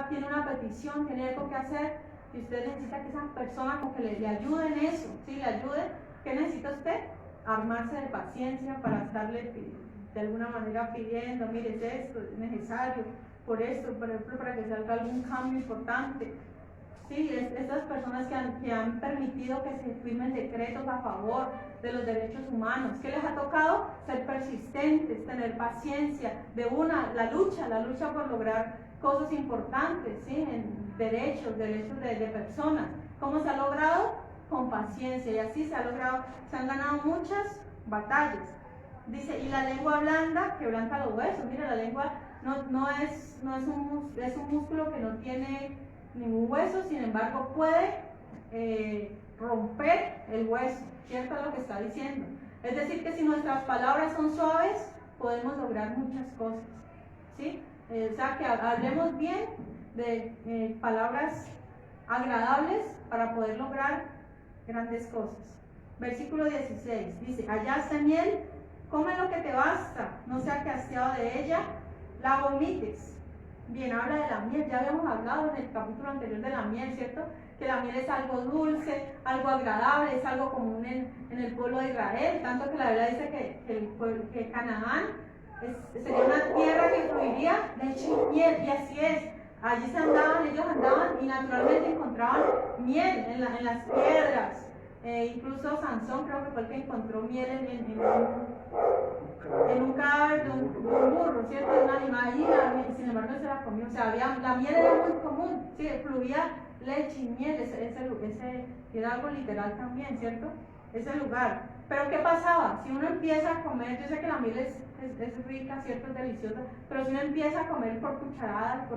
tiene una petición, tiene algo que hacer, y usted necesita que esa persona como que le ayude en eso, ¿sí? Le ayude. ¿Qué necesita usted? Armarse de paciencia para estarle de alguna manera pidiendo, mire, esto es necesario, por esto, por ejemplo, para que salga algún cambio importante. Sí, estas personas que han permitido que se firmen decretos a favor de los derechos humanos, ¿qué les ha tocado? Ser persistentes, tener paciencia, la lucha por lograr cosas importantes, ¿sí? En derechos de personas. ¿Cómo se ha logrado? Con paciencia, y así se han ganado muchas batallas. Dice, y la lengua blanda quebranta los huesos. Mira, la lengua es un músculo que no tiene ningún hueso, sin embargo puede romper el hueso, ¿cierto? Es lo que está diciendo. Es decir, que si nuestras palabras son suaves, podemos lograr muchas cosas, ¿sí? O sea, que hablemos bien de palabras agradables para poder lograr grandes cosas. Versículo 16 dice, hallaste miel, come lo que te basta, no sea que hastiado de ella la vomites. Bien, habla de la miel, ya habíamos hablado en el capítulo anterior de la miel, ¿cierto? Que la miel es algo dulce, algo agradable, es algo común en el pueblo de Israel, tanto que la Biblia dice que Canaán sería una tierra que fluiría leche y miel, y así es. Allí ellos andaban y naturalmente encontraban miel en las piedras. Incluso Sansón creo que fue el que encontró miel en un cadáver de un burro, ¿cierto? De un animal, y sin embargo no se la comió. O sea, la miel era muy común, ¿sí? Fluía leche y miel, ese era algo literal también, ¿cierto? Ese lugar. Pero ¿qué pasaba? Si uno empieza a comer, yo sé que la miel es rica, ¿cierto? Es deliciosa, pero si uno empieza a comer por cucharadas,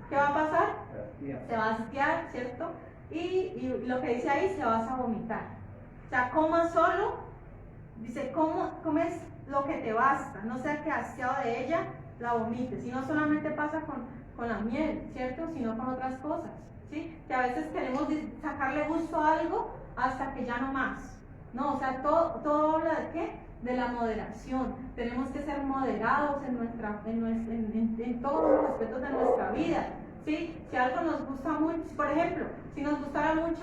¿qué va a pasar? Se va a hastiar, ¿cierto? Y lo que dice ahí, se vas a vomitar. O sea, coma solo, dice, comes lo que te basta, no sea que hastiado de ella la vomites. Y no solamente pasa con la miel, ¿cierto? Sino con otras cosas, ¿sí? Que a veces queremos sacarle gusto a algo hasta que ya no más. No, o sea, todo habla de qué? De la moderación. Tenemos que ser moderados en todos los aspectos de nuestra vida, ¿sí? Si algo nos gusta mucho, por ejemplo, si nos gustara mucho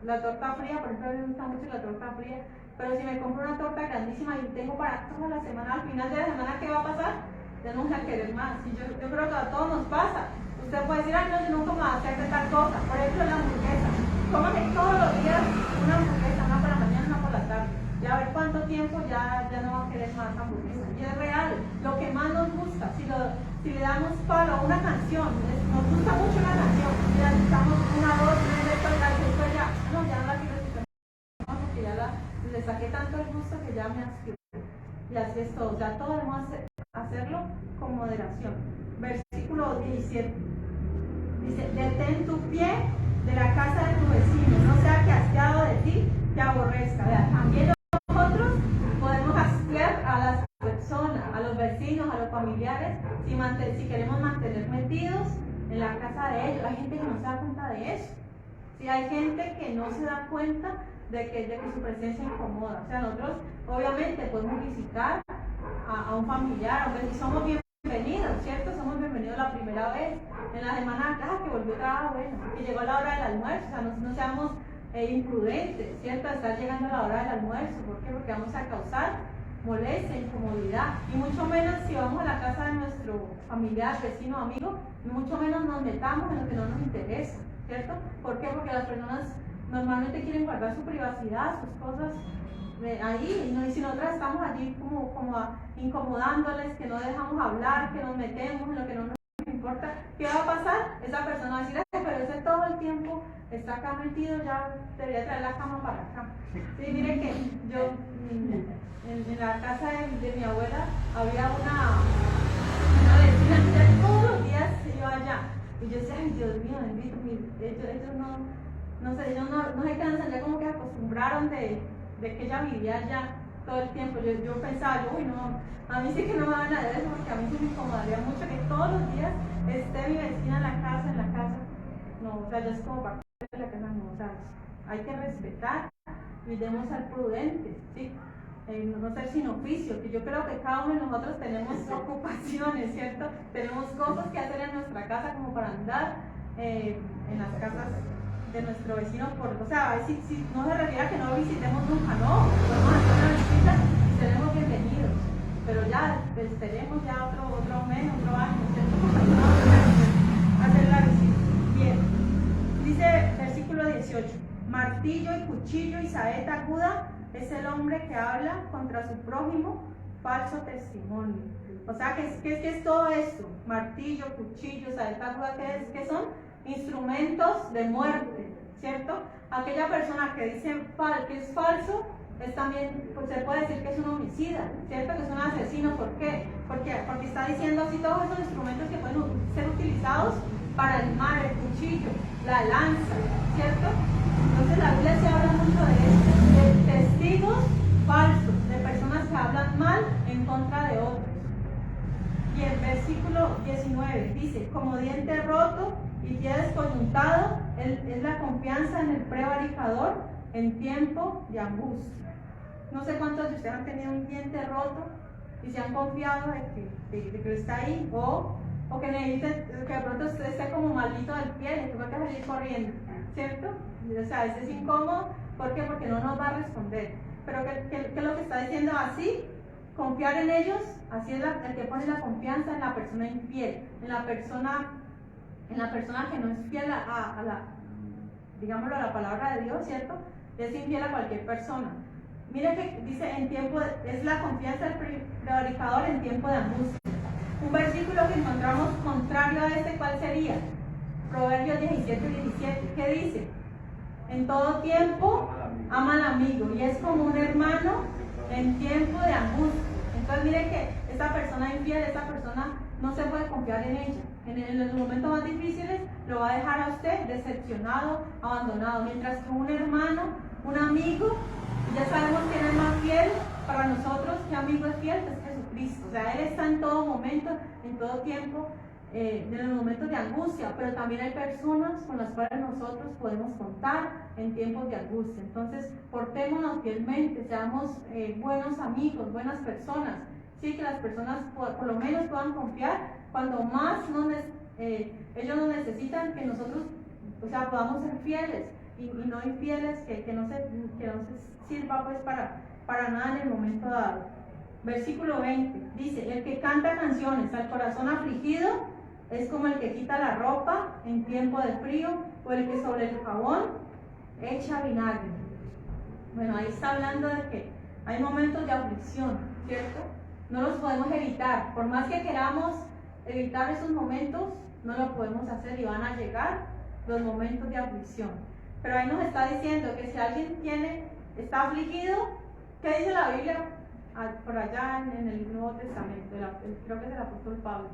la torta fría, por ejemplo, a mí me gusta mucho la torta fría, pero si me compro una torta grandísima y tengo para toda la semana, al final de la semana, ¿qué va a pasar? Ya no voy a querer más. Y yo creo que a todos nos pasa. Usted puede decir, ay, no, yo nunca me voy a hacer de tal cosa. Por ejemplo, la hamburguesa. Cómame todos los días una hamburguesa, una por la mañana, una por la tarde. Y a ver cuánto tiempo ya no va a querer más hamburguesa. Y es real, lo que más nos gusta. Si le damos palo a una canción, nos gusta mucho una canción, y la escuchamos una, dos, tres veces, después ya, no, ya no la quiero escuchar, porque ya le saqué tanto el gusto que ya me asqueó. Y así es todo, ya todo debemos hacerlo con moderación. Versículo 17 dice: detén tu pie de la casa de tu vecino, no sea que hastiado de ti te aborrezca. También nosotros podemos hastiar a las personas, a los vecinos, a los familiares, si queremos mantener metidos en la casa de ellos. Hay gente que no se da cuenta de eso. Sí, hay gente que no se da cuenta de que su presencia incomoda. O sea, nosotros obviamente podemos visitar a un familiar, y somos bienvenidos, ¿cierto? Somos bienvenidos la primera vez. En la semana acá, que volvió otra, bueno, que llegó la hora del almuerzo. O sea, no seamos imprudentes, ¿cierto? Estar llegando a la hora del almuerzo. ¿Por qué? Porque vamos a causar molestia, incomodidad. Y mucho menos si vamos a la casa de nuestro familiar, vecino, amigo, mucho menos nos metamos en lo que no nos interesa, ¿cierto? ¿Por qué? Porque las personas normalmente quieren guardar su privacidad, sus cosas ahí, y si nosotros estamos allí como incomodándoles, que no dejamos hablar, que nos metemos en lo que no nos importa, ¿qué va a pasar? Esa persona va a decir, pero ese todo el tiempo está acá metido, ya debería traer la cama para acá. Sí, mire que yo en la casa de mi abuela había una vecina que todos los días iba allá, y yo decía, ay, Dios mío, bendito, ellos no sé, ellos no se cansan, ya como que acostumbraron de que ella vivía allá todo el tiempo. Yo pensaba, uy, no, a mí sí que no me van a dar eso, porque a mí sí me incomodaría mucho que todos los días esté mi vecina en la casa. No, o sea, ya es como parte de la casa, no, o sea, hay que respetar y debemos ser prudentes, ¿sí? No ser sin oficio, que yo creo que cada uno de nosotros tenemos ocupaciones, ¿cierto? Tenemos cosas que hacer en nuestra casa como para andar en las casas de nuestro vecino, o sea, si no se refiere a que no visitemos nunca, no, podemos hacer una visita y seremos bienvenidos, pero ya esperemos ya otro mes, otro año, ¿cierto? Hacer la visita. Bien, dice versículo 18: martillo y cuchillo y saeta aguda es el hombre que habla contra su prójimo falso testimonio. O sea, ¿qué es todo esto? Martillo, cuchillo, saeta aguda, ¿qué son? Instrumentos de muerte, ¿cierto? Aquella persona que dice que es falso, es también, pues se puede decir que es un homicida, ¿cierto? Que es un asesino. ¿Por qué? Porque está diciendo así todos esos instrumentos que pueden ser utilizados para el mal, el cuchillo, la lanza, ¿cierto? Entonces la Biblia se habla mucho de esto, de testigos falsos, de personas que hablan mal en contra de otros. Y el versículo 19 dice: como diente roto y pie descoyuntado es la confianza en el prevaricador en tiempo de angustia. No sé cuántos de ustedes han tenido un diente roto y se han confiado de que está ahí, o que necesite, que de pronto usted esté como maldito del pie y tuve que salir corriendo, ¿cierto? O sea, es incómodo. ¿Por qué? Porque no nos va a responder. Pero ¿qué es lo que está diciendo? Así, confiar en ellos, así es el que pone la confianza en la persona infiel, en la persona que no es fiel a la palabra de Dios, ¿cierto? Es infiel a cualquier persona. Mire que dice es la confianza del prevaricador en tiempo de angustia. Un versículo que encontramos contrario a este, ¿cuál sería? Proverbios 17:17, ¿qué dice? En todo tiempo ama al amigo y es como un hermano en tiempo de angustia. Entonces mire que esta persona infiel, esta persona no se puede confiar en ella. En los momentos más difíciles lo va a dejar a usted decepcionado, abandonado. Mientras que un hermano, un amigo, ya sabemos quién es más fiel para nosotros. ¿Qué amigo es fiel? Es Jesucristo. Cristo. O sea, Él está en todo momento, en todo tiempo, en los momentos de angustia, pero también hay personas con las cuales nosotros podemos contar en tiempos de angustia. Entonces, portémonos fielmente, seamos buenos amigos, buenas personas, sí, que las personas por lo menos puedan confiar cuando más ellos nos necesitan, que nosotros, o sea, podamos ser fieles y no infieles, que no se sirva pues para nada en el momento dado. Versículo 20 dice: el que canta canciones al corazón afligido es como el que quita la ropa en tiempo de frío, o el que sobre el jabón echa vinagre. Bueno, ahí está hablando de que hay momentos de aflicción, ¿cierto? No los podemos evitar. Por más que queramos evitar esos momentos, no lo podemos hacer y van a llegar los momentos de aflicción. Pero ahí nos está diciendo que si alguien está afligido, ¿qué dice la Biblia? Por allá en el Nuevo Testamento, creo que es el apóstol Pablo.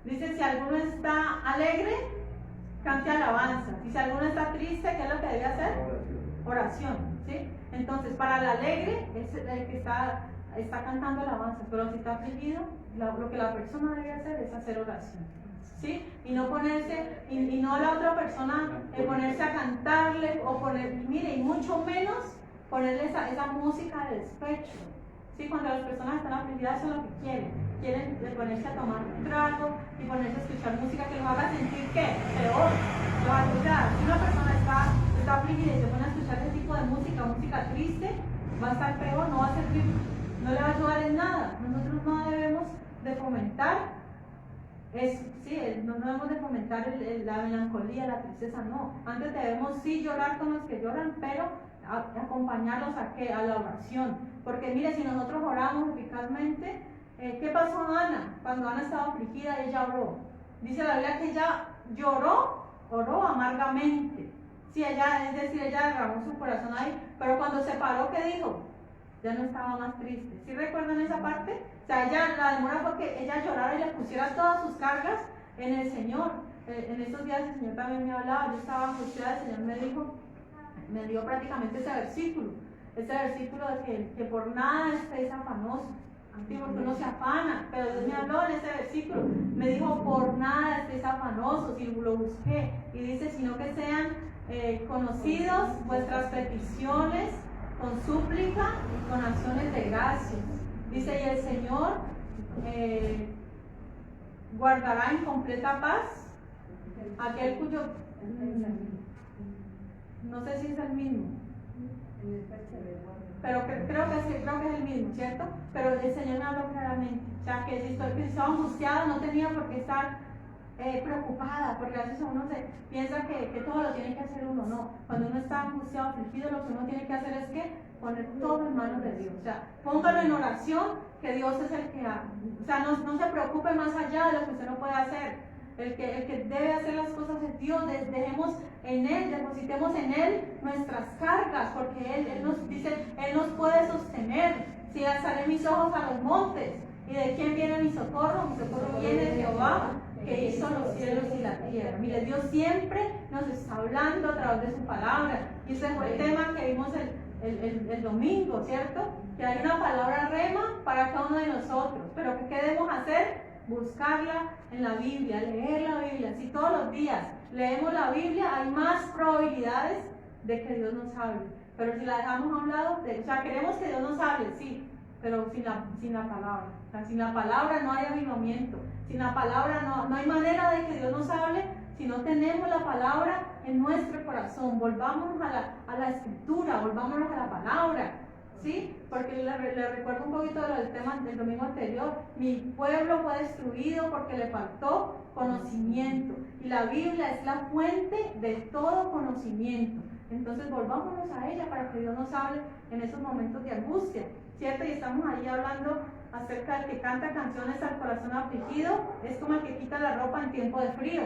Dice: si alguno está alegre, cante alabanza. Y si alguno está triste, ¿qué es lo que debe hacer? Oración, ¿sí? Entonces, para el alegre es el que está cantando alabanza, pero si está afligido, lo que la persona debe hacer es hacer oración, ¿sí? Y no ponerse, y no la otra persona ponerse a cantarle o mire, y mucho menos ponerle esa música de despecho. Sí, cuando las personas están afligidas, eso es lo que quieren ponerse a tomar un trago y ponerse a escuchar música que los haga sentir ¿qué? Peor. O sea, si una persona está afligida y se pone a escuchar ese tipo de música triste, va a estar peor, no va a servir, no le va a ayudar en nada. Nosotros no debemos de fomentar eso, sí, no debemos de fomentar la melancolía, la tristeza, no. Antes debemos sí llorar con los que lloran, pero acompañarlos a la oración. Porque mire, si nosotros oramos eficazmente, ¿qué pasó a Ana? Cuando Ana estaba afligida, ella oró. Dice la Biblia que ella oró amargamente. Sí, es decir, ella derramó su corazón ahí, pero cuando se paró, ¿qué dijo? Ya no estaba más triste. ¿Sí recuerdan esa parte? O sea, la demora fue que ella llorara y le pusiera todas sus cargas en el Señor. En estos días el Señor también me hablaba, yo estaba angustiada, el Señor me dio prácticamente ese versículo de que por nada estéis afanosos, sí, porque uno se afana, pero Dios me habló en ese versículo, me dijo: por nada estéis afanosos, y lo busqué, y dice: sino que sean conocidos vuestras peticiones con súplica y con acciones de gracias. Dice: y el Señor guardará en completa paz aquel cuyo... no sé si es el mismo, pero creo que es el mismo, ¿cierto? Pero el Señor me habló claramente. O sea, que si estaba angustiada, no tenía por qué estar preocupada, porque a veces uno se piensa que todo lo tiene que hacer uno. No, cuando uno está angustiado, afligido, lo que uno tiene que hacer es que poner todo en manos de Dios. O sea, póngalo en oración, que Dios es el que haga. O sea, no se preocupe más allá de lo que usted no puede hacer. El que debe hacer las cosas es Dios. Dejemos en Él, depositemos en Él nuestras cargas, porque Él nos dice, Él nos puede sostener. Si alzaré mis ojos a los montes, ¿y de quién viene mi socorro? Mi socorro viene de Jehová, que hizo los cielos y la tierra. Mire, Dios siempre nos está hablando a través de su palabra, y ese fue el tema que vimos el domingo, ¿cierto? Que hay una palabra rema para cada uno de nosotros, pero ¿qué debemos hacer? Buscarla en la Biblia, leer la Biblia. Si todos los días leemos la Biblia, hay más probabilidades de que Dios nos hable. Pero si la dejamos a un lado, o sea, queremos que Dios nos hable, sí, pero sin la palabra. O sea, sin la palabra no hay avivamiento. Sin la palabra no hay manera de que Dios nos hable si no tenemos la palabra en nuestro corazón. Volvámonos a la escritura, volvámonos a la palabra. ¿Sí? Porque le recuerdo un poquito del tema del domingo anterior. Mi pueblo fue destruido porque le faltó conocimiento, y la Biblia es la fuente de todo conocimiento. Entonces volvámonos a ella para que Dios nos hable en esos momentos de angustia, ¿cierto? Y estamos ahí hablando acerca del que canta canciones al corazón afligido, es como el que quita la ropa en tiempo de frío.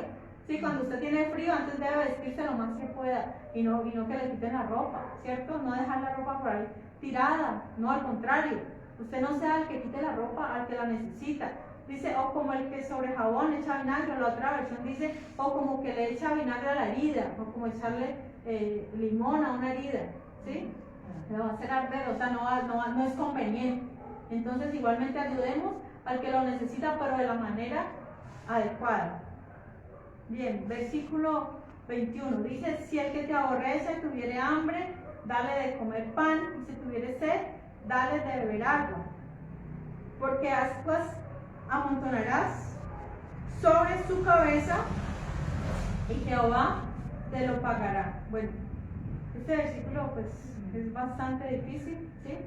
Sí, cuando usted tiene frío, antes debe vestirse lo más que pueda y no que le quiten la ropa, ¿cierto? No dejar la ropa por ahí tirada, no, al contrario, usted no sea el que quite la ropa al que la necesita. Dice: o como el que sobre jabón echa vinagre. La otra versión dice: o como que le echa vinagre a la herida, o como echarle limón a una herida, ¿sí? Le va a hacer arder, o sea, no es conveniente. Entonces igualmente ayudemos al que lo necesita, pero de la manera adecuada. Bien, versículo 21 dice: si el que te aborrece tuviere hambre, dale de comer pan, y si tuviere sed, dale de beber agua, porque ascuas amontonarás sobre su cabeza y Jehová te lo pagará. Bueno, este versículo pues es bastante difícil, ¿sí?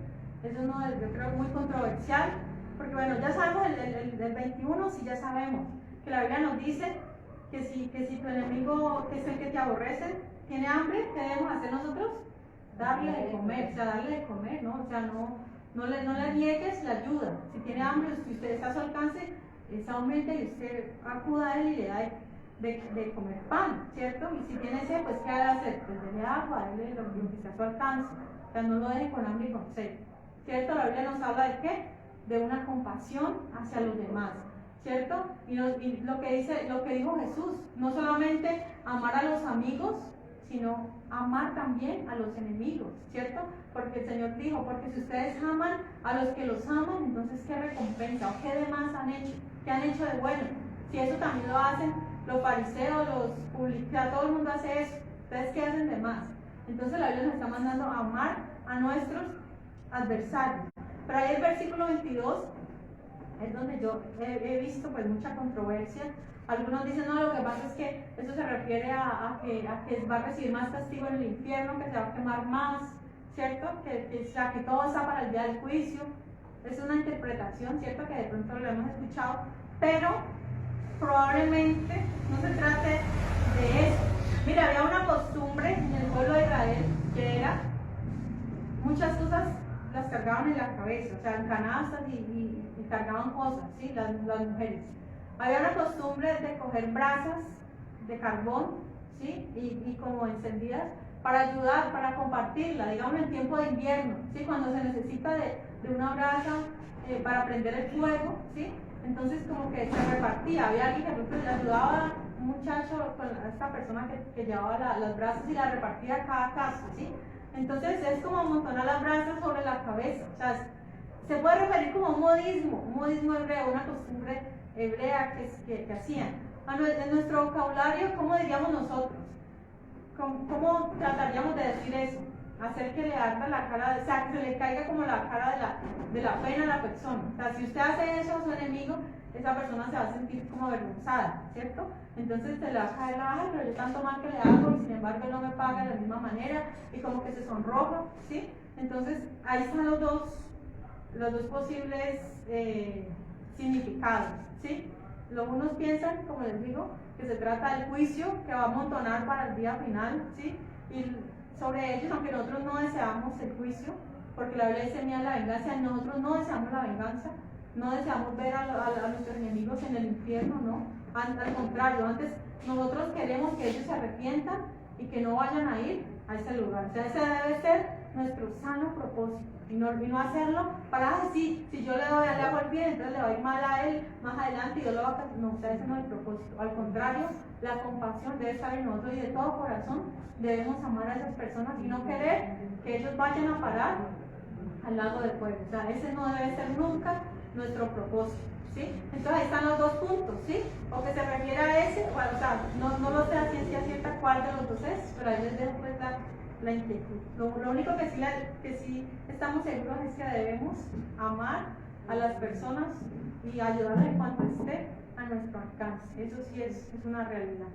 Es uno, yo creo, muy controversial, porque bueno, ya sabemos el 21, sí, ya sabemos que la Biblia nos dice que si tu enemigo, que es el que te aborrece, tiene hambre, ¿qué debemos hacer nosotros? Darle de comer, o sea, darle de comer, ¿no? O sea, no le niegues la ayuda. Si tiene hambre, si usted está a su alcance, está humilde y usted acuda a él y le da de comer pan, ¿cierto? Y si tiene sed, pues ¿qué ha de hacer? Pues dele agua, dele lo que está a su alcance. O sea, no lo deje con hambre y con sed, ¿cierto? La Biblia nos habla de ¿qué? De una compasión hacia los demás, ¿cierto? Y lo que dijo Jesús, no solamente amar a los amigos, sino amar también a los enemigos, ¿cierto? Porque el Señor dijo, porque si ustedes aman a los que los aman, entonces ¿qué recompensa o qué demás han hecho? ¿Qué han hecho de bueno? Si eso también lo hacen los fariseos, los publicanos, todo el mundo hace eso, ¿ustedes qué hacen de más? Entonces la Biblia nos está mandando a amar a nuestros adversarios. Pero ahí el versículo 22 es donde yo he visto pues mucha controversia. Algunos dicen, no, lo que pasa es que esto se refiere a que va a recibir más castigo en el infierno, que se va a quemar más, ¿cierto? Que todo está para el día del juicio. Es una interpretación, ¿cierto? Que de pronto lo hemos escuchado, pero probablemente no se trate de eso. Mira, había una costumbre en el pueblo de Israel que era, muchas cosas las cargaban en la cabeza, o sea, en canastas y cargaban cosas, ¿sí? Las mujeres. Había una costumbre de coger brasas de carbón, ¿sí? Y como encendidas para ayudar, para compartirla, digamos en tiempo de invierno, ¿sí? Cuando se necesita de una brasa para prender el fuego, ¿sí? Entonces como que se repartía, había alguien que le ayudaba a un muchacho, a esta persona que llevaba las brasas y la repartía a cada casa, ¿sí? Entonces es como amontonar las brasas sobre la cabeza, o sea, se puede referir como un modismo hebreo, una costumbre hebrea que hacían. En nuestro vocabulario, ¿cómo diríamos nosotros? ¿Cómo trataríamos de decir eso? Hacer que le arda la cara, o sea, que se le caiga como la cara de la pena a la persona. O sea, si usted hace eso a su enemigo, esa persona se va a sentir como avergonzada, ¿cierto? Entonces se le va a caer la baja, pero yo tanto mal que le hago y sin embargo él no me paga de la misma manera y como que se sonroja, ¿sí? Entonces ahí están los dos posibles significados, ¿sí? Los unos piensan, como les digo, que se trata del juicio que va a amontonar para el día final, ¿sí? Y sobre ellos, aunque nosotros no deseamos el juicio, porque la Biblia dice mía la venganza, nosotros no deseamos la venganza, no deseamos ver a nuestros enemigos en el infierno, ¿no? Al contrario, antes nosotros queremos que ellos se arrepientan y que no vayan a ir a ese lugar. O sea, ese debe ser nuestro sano propósito. Y no hacerlo para decir, si yo le hago el bien, entonces le va a ir mal a él más adelante y yo lo voy a... No, o sea, ese no es el propósito. Al contrario, la compasión debe estar en nosotros y de todo corazón debemos amar a esas personas y no querer que ellos vayan a parar al lago de fuego. O sea, ese no debe ser nunca nuestro propósito, ¿sí? Entonces ahí están los dos puntos, ¿sí? O que se refiere a ese, o sea, no lo sé a ciencia cierta cuál de los dos es, pero ahí les dejo pues la inquietud. Lo único que sí estamos seguros es que debemos amar a las personas y ayudarles en cuanto esté a nuestro alcance. Eso sí es una realidad.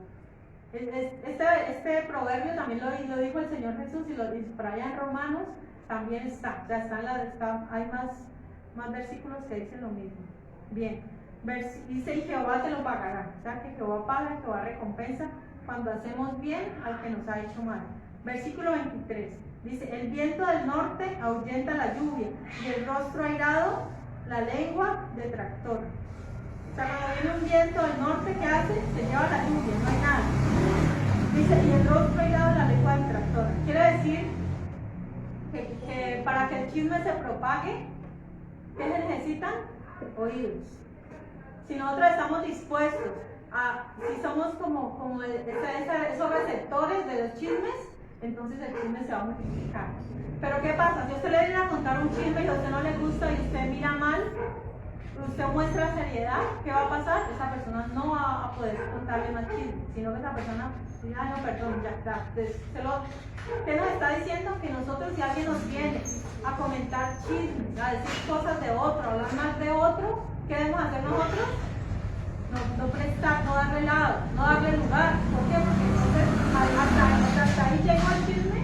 Este proverbio también lo dijo el Señor Jesús y lo dice por allá en Romanos, también está, o sea, hay más versículos que dicen lo mismo. Bien, dice y Jehová te lo pagará, o sea que Jehová paga, Jehová recompensa cuando hacemos bien al que nos ha hecho mal. Versículo 23, dice, el viento del norte ahuyenta la lluvia y el rostro airado la lengua detractora. O sea, cuando viene un viento del norte, ¿qué hace? Se lleva la lluvia, no hay nada. Dice, y el rostro airado la lengua detractora. Quiere decir que para que el chisme se propague, ¿qué se necesitan? Oídos. Si nosotros estamos dispuestos si somos como esos receptores de los chismes, entonces el chisme se va a multiplicar. Pero ¿qué pasa? Si usted le viene a contar un chisme y a usted no le gusta y usted mira mal, usted muestra seriedad, ¿qué va a pasar? Esa persona no va a poder contarle más chisme, sino que esa persona dice, ay no, perdón, ya. ¿Qué nos está diciendo? Que nosotros, si alguien nos viene a comentar chismes, a decir cosas de otro, a hablar más de otro, ¿qué debemos hacer nosotros? No prestar, no darle lado, no darle lugar. ¿Por qué? Porque entonces hasta ahí llegó el chisme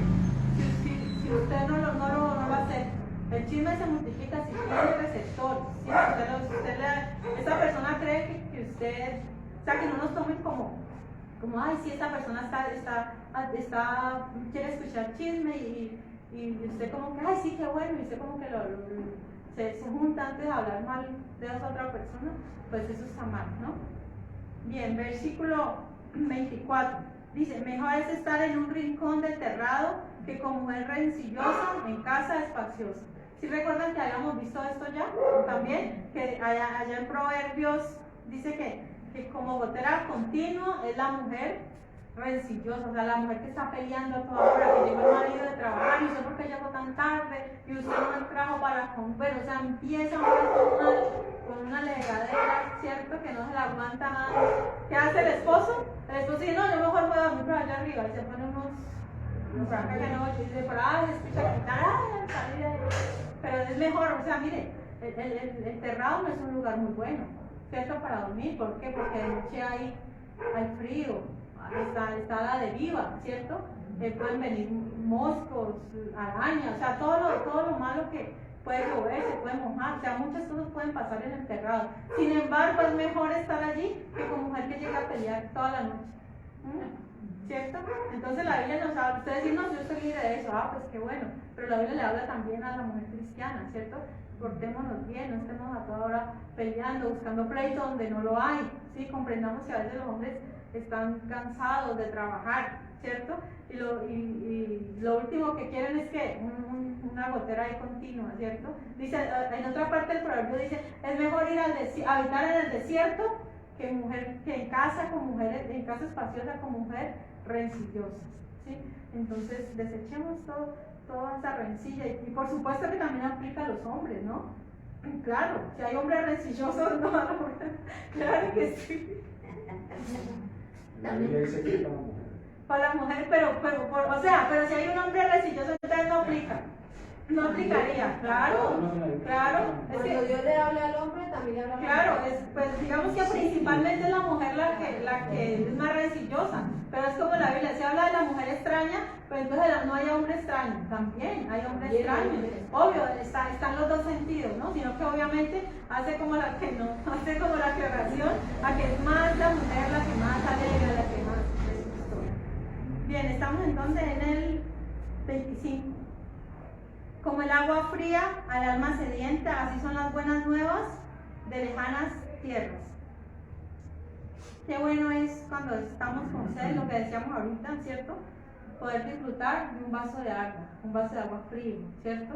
si usted no lo hace. El chisme se multiplica si tiene receptores. ¿Sí? Esa persona cree que usted, o sea, que no nos tomen como ay, sí, esta persona quiere escuchar chisme y usted como que, ay, sí, qué bueno, y usted como que se junta antes de hablar mal de esa otra persona, pues eso está mal, ¿no? Bien, versículo 24, dice, mejor es estar en un rincón desterrado que como mujer rencillosa en casa espaciosa. ¿Sí recuerdan que habíamos visto esto ya? También, que allá en Proverbios dice que como gotera continuo es la mujer rencillosa, o sea, la mujer que está peleando a toda hora, que llegó el marido de trabajar y usted por qué llegó tan tarde y usted no me trajo para comer, o sea, empieza con una legadera, ¿cierto? Que no se la aguanta nada. ¿Qué hace el esposo? El esposo dice, no, yo mejor voy a dormir por allá arriba y se pone unos francas que no, y dice, por ahí, escucha quitar, pero es mejor, o sea, mire, el terrado no es un lugar muy bueno, ¿cierto? Para dormir, ¿por qué? Porque de noche hay frío, está la deriva, ¿cierto? Pueden venir moscos, arañas, o sea, todo lo malo que puede llover, se puede mojar, o sea, muchas cosas pueden pasar en el terrado. Sin embargo, es mejor estar allí que con mujer que llega a pelear toda la noche, ¿cierto? Entonces la Biblia nos habla, ustedes dicen, no, yo estoy libre de eso, pues qué bueno, pero la Biblia le habla también a la mujer cristiana, ¿cierto? Portémonos bien, no estemos a toda hora peleando, buscando pleito donde no lo hay, ¿sí? Comprendamos que a veces los hombres están cansados de trabajar, ¿cierto? Y lo último que quieren es que una gotera ahí continua, ¿cierto? Dice, en otra parte del proverbio dice, es mejor ir habitar en el desierto que en casa espaciosa con mujer rencillosa, ¿sí? Entonces desechemos toda esa rencilla y por supuesto que también aplica a los hombres, ¿no? Claro, si hay hombres rencillosos, no, claro que sí. Para la mujer, pero si hay un hombre rencilloso, entonces no aplica. No aplicaría, claro. Cuando Dios le habla al hombre, también le habla a la mujer. Claro, pues digamos que principalmente es la mujer la que es más rencillosa, pero es como la Biblia, se habla de la mujer extraña, pero entonces no hay hombre extraño, también hay hombre extraño. Obvio, están los dos sentidos, ¿no? Sino que obviamente hace como la que no, hace como la aclaración, a que es más la mujer la que más alegre, la que más es historia. Bien, estamos entonces en el 25. Como el agua fría al alma sedienta, así son las buenas nuevas de lejanas tierras. Qué bueno es cuando estamos con sed, lo que decíamos ahorita, ¿cierto? Poder disfrutar de un vaso de agua frío, ¿cierto?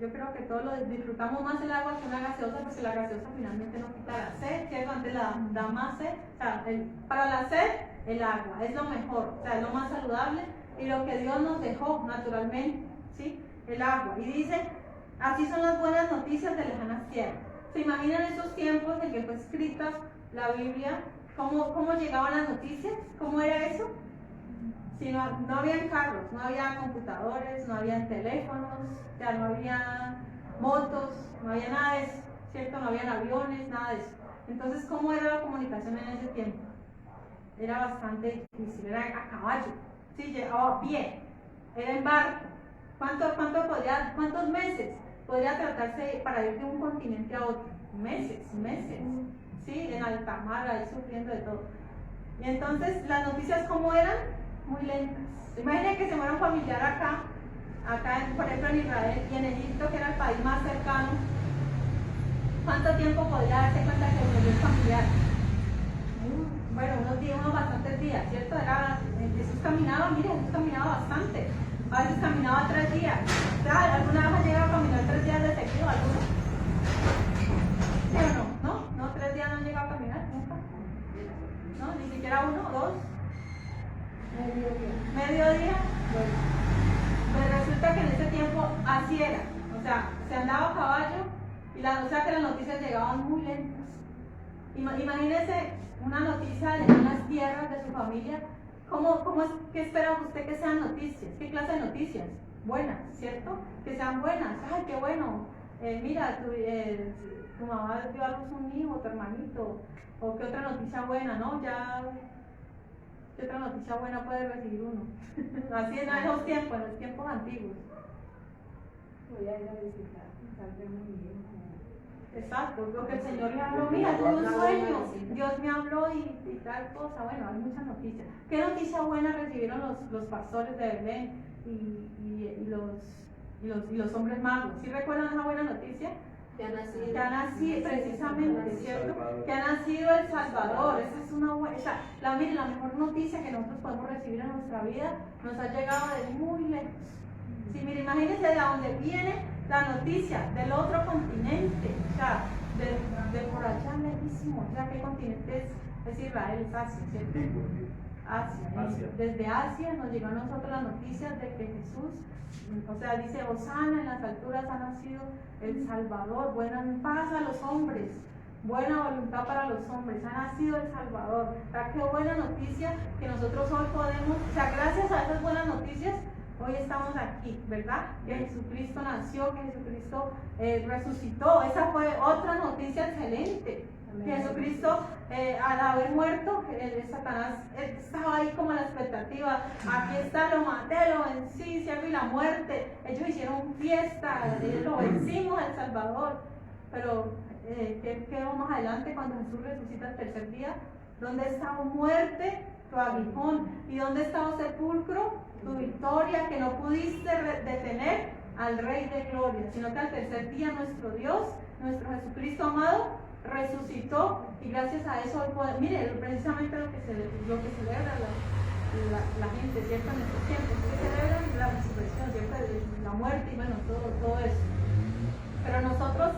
Yo creo que todos lo disfrutamos más el agua que una gaseosa, porque la gaseosa finalmente no quita la sed, ¿cierto? Antes da más sed. O sea, para la sed, el agua es lo mejor, o sea, es lo más saludable y lo que Dios nos dejó naturalmente, ¿sí? El agua. Y dice, así son las buenas noticias de lejanas tierras. ¿Se imaginan esos tiempos en que fue escrita la Biblia? ¿Cómo llegaban las noticias? ¿Cómo era eso? Si no habían carros, no había computadores, no había teléfonos, ya no había motos, no había nada de eso, ¿cierto? No habían aviones, nada de eso. Entonces, ¿cómo era la comunicación en ese tiempo? Era bastante difícil, era a caballo, ¿sí? Llegaba a pie, era en barco. ¿Cuántos meses podría tratarse para ir de un continente a otro? Meses, ¿sí? En alta mar, ahí sufriendo de todo. Y entonces, ¿las noticias cómo eran? Muy lentas. Imaginen que se muera un familiar acá, por ejemplo en Israel y en Egipto, que era el país más cercano. ¿Cuánto tiempo podría darse cuenta que murió el familiar? Bueno, unos bastantes días, ¿cierto? Jesús caminaba bastante. A veces caminaba 3 días. ¿Alguna vez ha llegado a caminar 3 días de seguido? ¿Alguno? ¿Sí o no? ¿No? 3 días no han llegado a caminar nunca. ¿No? Ni siquiera 1 o 2. Mediodía. Pues resulta que en ese tiempo así era. O sea, se andaba a caballo y o sea que las noticias llegaban muy lentas. Imagínese una noticia de unas tierras de su familia. ¿Cómo es que espera usted que sean noticias? ¿Qué clase de noticias? Buenas, ¿cierto? Que sean buenas. ¡Ay, qué bueno! Mira, tu mamá dio a luz un hijo, tu hermanito. O qué otra noticia buena, ¿no? Ya, ¿qué otra noticia buena puede recibir uno? Así en esos tiempos, en los tiempos antiguos. Voy a ir a visitar, salve muy bien. Exacto, lo que el Señor le habló, mira, tuve un sueño, Dios me habló y tal cosa. Bueno, hay muchas noticias. ¿Qué noticia buena recibieron los pastores de Belén y los hombres magos? ¿Sí recuerdan esa buena noticia? Que ha nacido precisamente, ¿cierto? Que ha nacido el Salvador. Esa es una buena, mire, la mejor noticia que nosotros podemos recibir en nuestra vida nos ha llegado de muy lejos. Sí, mire, imagínense de dónde viene la noticia, del otro continente, o sea, de por allá lejísimo. O sea, ¿qué continente es Israel? Es Asia, ¿cierto? Asia. Desde Asia nos llegó a nosotros la noticia de que Jesús, o sea, dice, Hosana, en las alturas ha nacido el Salvador, buena paz a los hombres, buena voluntad para los hombres, ha nacido el Salvador. O sea, qué buena noticia que nosotros hoy podemos, o sea, gracias a esas buenas noticias, hoy estamos aquí, ¿verdad? Que Jesucristo nació, que Jesucristo resucitó. Esa fue otra noticia excelente. Que Jesucristo, al haber muerto, Satanás estaba ahí como a la expectativa. Aquí está, lo maté, lo vencí, ¿cierto? Y la muerte. Ellos hicieron fiesta, lo vencimos, El Salvador. Pero, ¿qué quedó más adelante cuando Jesús resucita el tercer día? ¿Dónde está muerte? Tu aguijón. ¿Y dónde está el sepulcro? Tu victoria, que no pudiste detener al Rey de Gloria, sino que al tercer día nuestro Dios, nuestro Jesucristo amado, resucitó, y gracias a eso hoy podemos, mire, precisamente lo que celebra la gente, ¿cierto? En estos tiempos, que celebran la resurrección, ¿cierto? La muerte y bueno, todo eso. Pero nosotros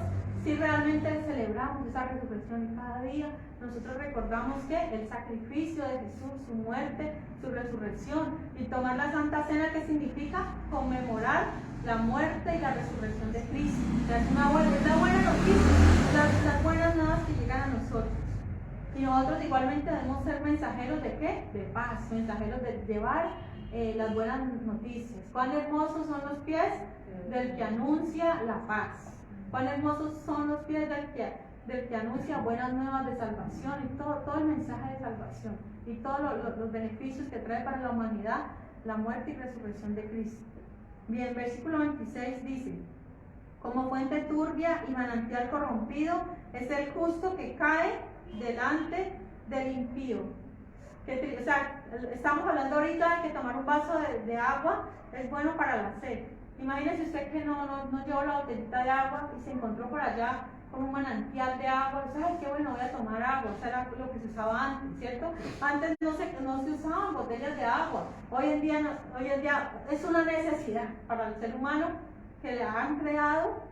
sí realmente celebramos esa resurrección, y cada día nosotros recordamos que el sacrificio de Jesús, su muerte, su resurrección, y tomar la Santa Cena, que significa conmemorar la muerte y la resurrección de Cristo. O sea, es una buena noticia, las buenas nuevas que llegan a nosotros. Y nosotros igualmente debemos ser mensajeros de ¿qué? De paz, mensajeros de llevar las buenas noticias. Cuán hermosos son los pies del que anuncia la paz. Cuán hermosos son los pies del que anuncia buenas nuevas de salvación, y todo el mensaje de salvación y todos los beneficios que trae para la humanidad la muerte y resurrección de Cristo. Bien, versículo 26 dice: como fuente turbia y manantial corrompido es el justo que cae delante del impío. O sea, estamos hablando ahorita de que tomar un vaso de agua es bueno para la sed. Imagínese usted que no llevó la botellita de agua y se encontró por allá con un manantial de agua. O sea, ay, qué bueno, voy a tomar agua. O sea, era lo que se usaba antes, ¿cierto? Antes no se usaban botellas de agua. Hoy en día es una necesidad para el ser humano que le han creado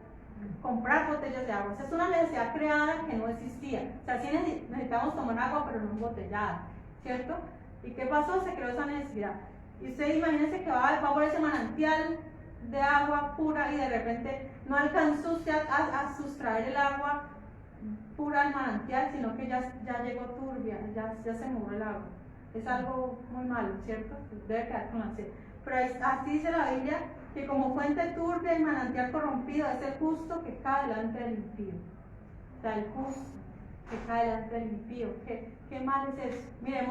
comprar botellas de agua. O sea, es una necesidad creada que no existía. O sea, sí necesitamos tomar agua, pero no embotellada, ¿cierto? ¿Y qué pasó? Se creó esa necesidad. Y usted imagínese que va por ese manantial de agua pura y de repente no alcanzó usted a sustraer el agua pura al manantial, sino que ya llegó turbia, ya se mojó el agua. Es algo muy malo, ¿cierto? Debe quedar con la sed. Pero así dice la Biblia, que como fuente turbia y manantial corrompido es el justo que cae delante del impío. O sea, el justo que cae delante del impío. ¿Qué mal es eso? Mire,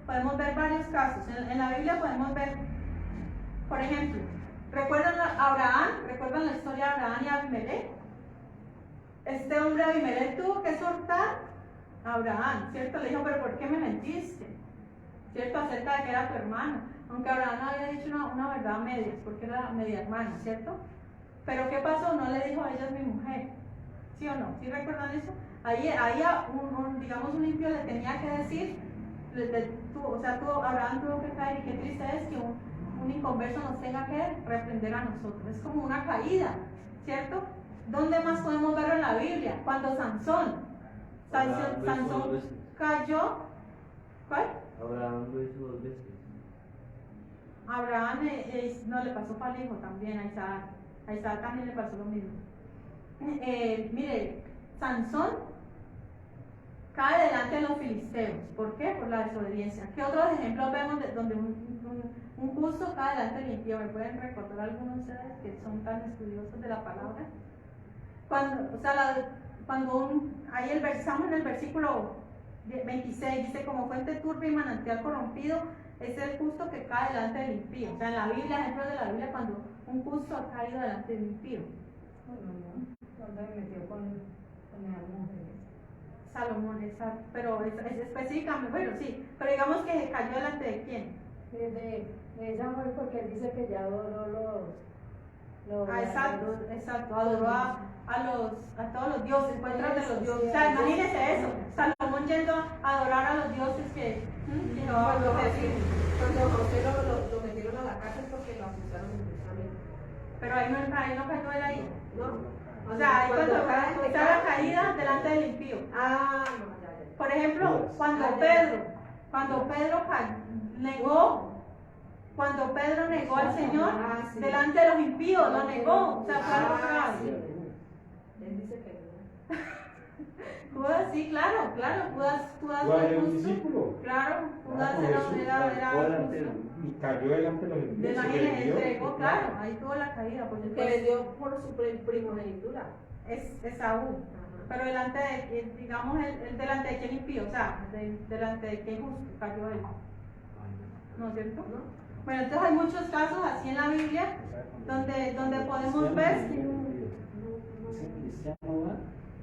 podemos ver varios casos. En la Biblia podemos ver, por ejemplo, ¿recuerdan a Abraham? ¿Recuerdan la historia de Abraham y Abimelech? Este hombre Abimelech tuvo que soltar a Abraham, ¿cierto? Le dijo, pero ¿por qué me mentiste? ¿Cierto? Acerca de que era tu hermano. Aunque Abraham no había dicho una verdad a medias, porque era media hermana, ¿cierto? Pero ¿qué pasó? No le dijo, ella es mi mujer. ¿Sí o no? ¿Sí recuerdan eso? Ahí digamos, un impío le tenía que decir, Abraham tuvo que caer, y qué triste es que un inconverso nos tenga que reprender a nosotros. Es como una caída, ¿cierto? ¿Dónde más podemos verlo en la Biblia? Cuando Sansón cayó. ¿Cuál? Abraham lo hizo 2 veces. Abraham no le pasó para el hijo también, a Isaac también le pasó lo mismo. Mire, Sansón cae delante de los filisteos. ¿Por qué? Por la desobediencia. ¿Qué otros ejemplos vemos donde un justo cae delante del impío? ¿Me pueden recordar algunos de ustedes que son tan estudiosos de la palabra? Ahí estamos en el versículo 26, dice: como fuente turbia y manantial corrompido es el justo que cae delante del impío. O sea, en la Biblia, ejemplos de la Biblia, cuando un justo ha caído delante del impío. Cuando me metió con las mujeres. Salomón, exacto, pero es específicamente, bueno, sí, pero digamos que cayó delante de quién. De esa mujer, porque él dice que ya adoró los exacto, adoró a todos los dioses, fue tras de los dioses. O sea, imagínense eso, Salomón yendo a adorar a los dioses que cuando José lo metieron a la cárcel porque lo acusaron injustamente. Pero ahí no cayó él ahí. No. O sea, ahí cuando está la caída delante del impío. Ah, no, ya. Por ejemplo, cuando Pedro negó al Señor delante de los impíos, lo negó. O sea, fue algo grave. Él dice que Judas, sí, claro, Judas era un discípulo. Claro, Judas era y cayó delante de los impíos. Imagínense, entregó, claro, ahí tuvo la caída. Pues, que vendió por su primogenitura. Es Esaú. Pero delante de, digamos, delante de quién impío, o sea, delante de quién justo cayó él. ¿No es cierto? ¿No? Bueno, entonces hay muchos casos así en la Biblia donde podemos ver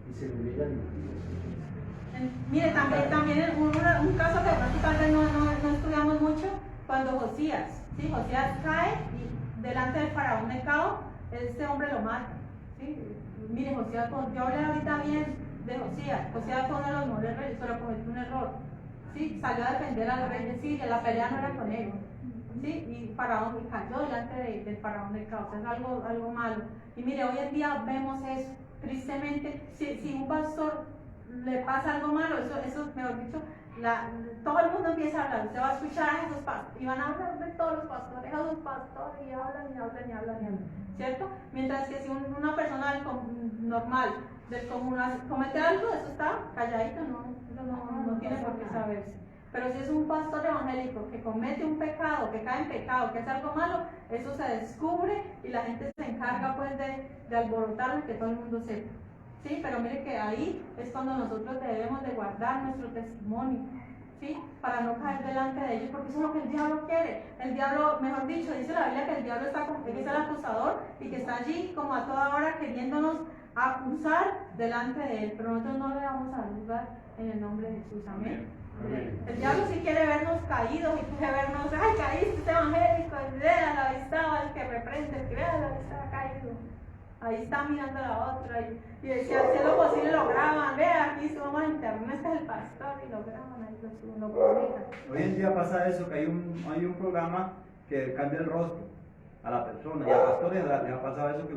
y se hubiera mire, también un caso que prácticamente no estudiamos mucho, cuando Josías cae y delante del faraón Necao, este hombre lo mata. ¿Sí? Mire, Josías, yo hablé ahorita bien de Josías fue uno de los mejores reyes, pero cometió un error. ¿Sí? Salió a defender al rey de Siria, la pelea no era con él. ¿Sí? Y faraón cayó delante del faraón Necao, es algo malo. Y mire, hoy en día vemos eso. Tristemente, si un pastor le pasa algo malo, eso mejor dicho, todo el mundo empieza a hablar. Usted va a escuchar a esos pastores y van a hablar de todos los pastores, a los pastores, y hablan, ¿cierto? Mientras que si una persona normal del común comete algo, eso está calladito, no tiene por qué saberse. Pero si es un pastor evangélico que comete un pecado, que cae en pecado, que hace algo malo, eso se descubre y la gente se encarga pues de alborotarlo y que todo el mundo sepa. ¿Sí? Pero mire que ahí es cuando nosotros debemos de guardar nuestro testimonio, ¿sí? Para no caer delante de ellos, porque eso es lo que el diablo quiere. El diablo, mejor dicho, dice la Biblia que el diablo es el acusador y que está allí como a toda hora queriéndonos acusar delante de él, pero nosotros no le vamos a dar lugar en el nombre de Jesús. Amén. El diablo sí quiere vernos caídos y quiere vernos, ay, caíste, este evangélico, vea la vista, el que reprende, el que vea la vista caído. Ahí está mirando a la otra y si hace lo posible lo graban, vea, aquí subamos a internet, este es el pastor y lo graban, ahí lo suben, lo publican. Hoy en día pasa eso, que hay un programa que cambia el rostro a la persona y a pastores le ha pasado eso, que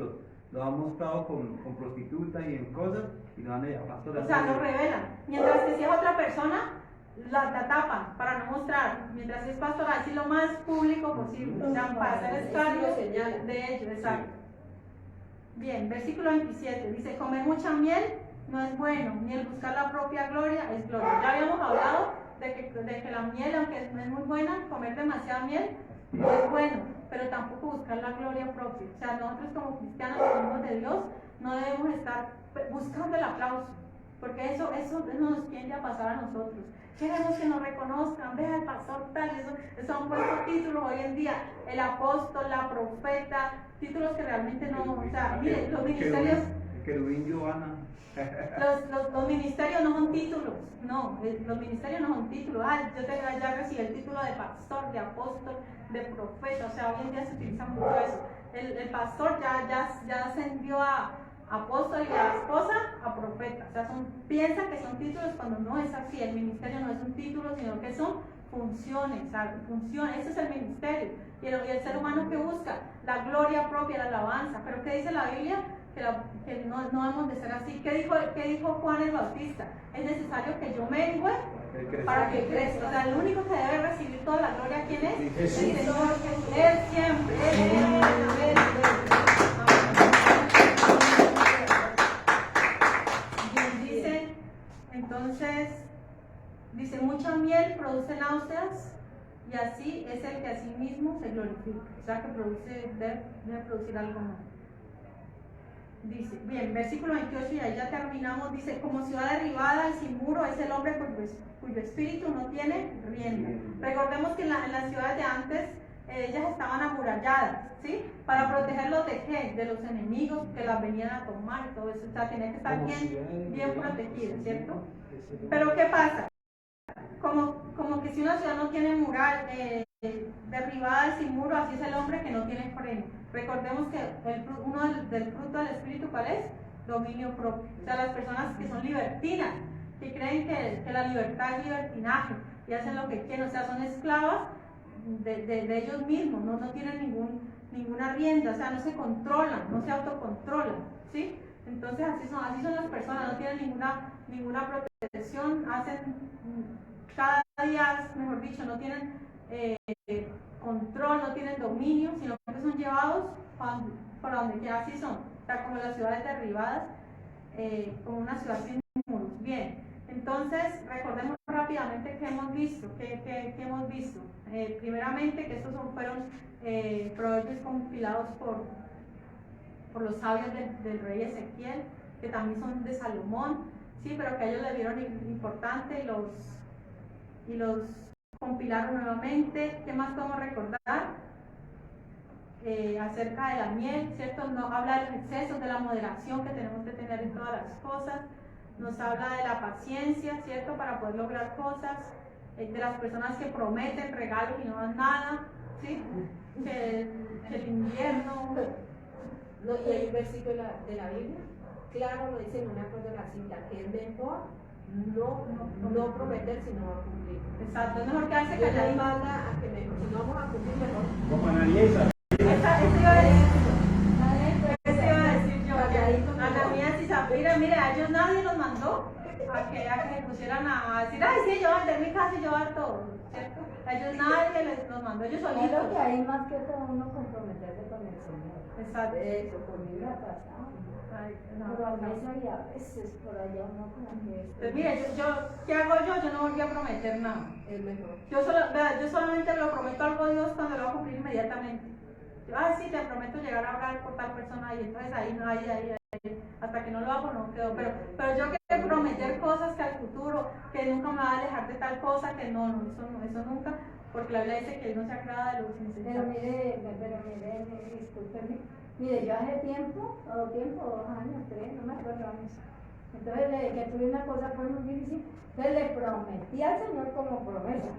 lo han mostrado con prostitutas y en cosas y lo han a pastores. O sea, lo revelan, mientras que si es otra persona la tapan para no mostrar, mientras es pastor, así lo más público posible, o sea, para hacer escarnio de ellos, exacto. Bien, versículo 27, dice: comer mucha miel no es bueno, ni el buscar la propia gloria es gloria. Ya habíamos hablado de que la miel, aunque no es muy buena, comer demasiada miel no es bueno, pero tampoco buscar la gloria propia. O sea, nosotros como cristianos, como hijos de Dios, no debemos estar buscando el aplauso, porque eso nos tiende a pasar a nosotros. Queremos que nos reconozcan, vea el pastor tal, eso han puesto títulos hoy en día, el apóstol, la profeta, títulos que realmente no, o sea, mire, los ministerios, Querubín Giovanna. los ministerios no son títulos, no, los ministerios no son títulos. Yo ya recibí el título de pastor, de apóstol, de profeta, o sea, hoy en día se utiliza mucho eso. El pastor ya ascendió a apóstol y a la esposa a profeta, o sea, piensan que son títulos cuando no es así. El ministerio no es un título, sino que son funciones, o sea, funciones, ese es el ministerio. Y el ser humano que busca la gloria propia, la alabanza. Pero ¿qué dice la Biblia? Que no debemos de ser así. ¿Qué dijo Juan el Bautista? Es necesario que yo mengue para que crezca. O sea, el único que debe recibir toda la gloria, ¿quién es? Jesús. El Señor Jesús. Él siempre. Bien, dice, entonces, dice, mucha miel produce náuseas y así es el que a sí mismo se glorifica. O sea, que debe producir algo más. Dice, bien, versículo 28 y ahí ya terminamos, dice, como ciudad derribada y sin muro es el hombre cuyo espíritu no tiene rienda. Recordemos que en las ciudades de antes, ellas estaban amuralladas, ¿sí? Para protegerlos de qué? De los enemigos que las venían a tomar y todo eso, o sea, tenían que estar bien protegidas, ¿cierto? Pero ¿qué pasa? Como que si una ciudad no tiene mural, derribada y sin muro, así es el hombre que no tiene freno. Recordemos que uno del fruto del espíritu, ¿cuál es? Dominio propio. O sea, las personas que son libertinas, que creen que la libertad es libertinaje y hacen lo que quieren, o sea, son esclavas de ellos mismos, no tienen ninguna rienda, o sea, no se controlan, no se autocontrolan, ¿sí? Entonces así son las personas, no tienen ninguna protección, hacen cada día, mejor dicho, no tienen control, no tienen dominio, sino que son llevados para donde quiera, así son, o sea, como las ciudades derribadas, como una ciudad sin muros. Bien, entonces recordemos rápidamente qué hemos visto, qué hemos visto. Primeramente que estos fueron proverbios compilados por los sabios del rey Ezequiel, que también son de Salomón, sí, pero que ellos le dieron importante y los compilaron nuevamente. ¿Qué más podemos recordar? Acerca de la miel, ¿cierto? Nos habla de los excesos, de la moderación que tenemos que tener en todas las cosas. Nos habla de la paciencia, ¿cierto? Para poder lograr cosas. De las personas que prometen regalos y no dan nada, ¿sí? Que el invierno. No, y hay un versículo de la Biblia, claro, lo dice en una cosa de la cita, que es mejor no prometer si no va a cumplir. Exacto, es mejor quedarse Dios nos calladito. manda a que mejor, si no vamos a cumplir, mejor. Como Ananías. Eso iba a decir yo. Ananías y Zafira, mire, a ellos nadie los mandó a que se pusieran a decir, ay, sí, yo voy a vender mi casa y yo voy a dar todo, ¿cierto? A ellos nadie los mandó, ellos solitos. Claro que hay más que todo uno comprometerse con el Señor. Exacto. Eso, Por mí me ha pasado. Ay, no, Promesa y a veces por allá uno como que... Pues mire, ¿qué hago yo? Yo no volví a prometer nada. es mejor. Yo solamente lo prometo algo a Dios cuando lo va a cumplir inmediatamente. Yo, sí, te prometo llegar a orar por tal persona y entonces ahí no, ahí. Hasta que no lo hago no quedo. Pero yo que prometer cosas que al futuro, que nunca me va a alejar de tal cosa, que no, eso nunca, porque la Biblia dice que Él no se agrada de los Pero insensatos. mire, discúlpeme. Mire, yo hace tiempo, 2 años, 3, no me acuerdo años. Entonces, que tuve una cosa pues muy difícil, entonces le prometí al Señor como promesa,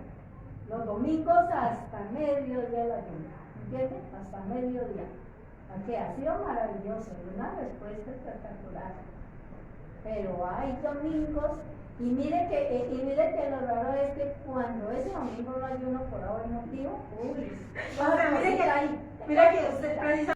los domingos hasta mediodía la ayuno, ¿entiendes? Hasta mediodía. Que ha sido maravilloso, una respuesta espectacular. Pero hay domingos, y mire que lo raro es que cuando ese domingo no hay uno por algún motivo, uy, O sea, mire que usted precisamente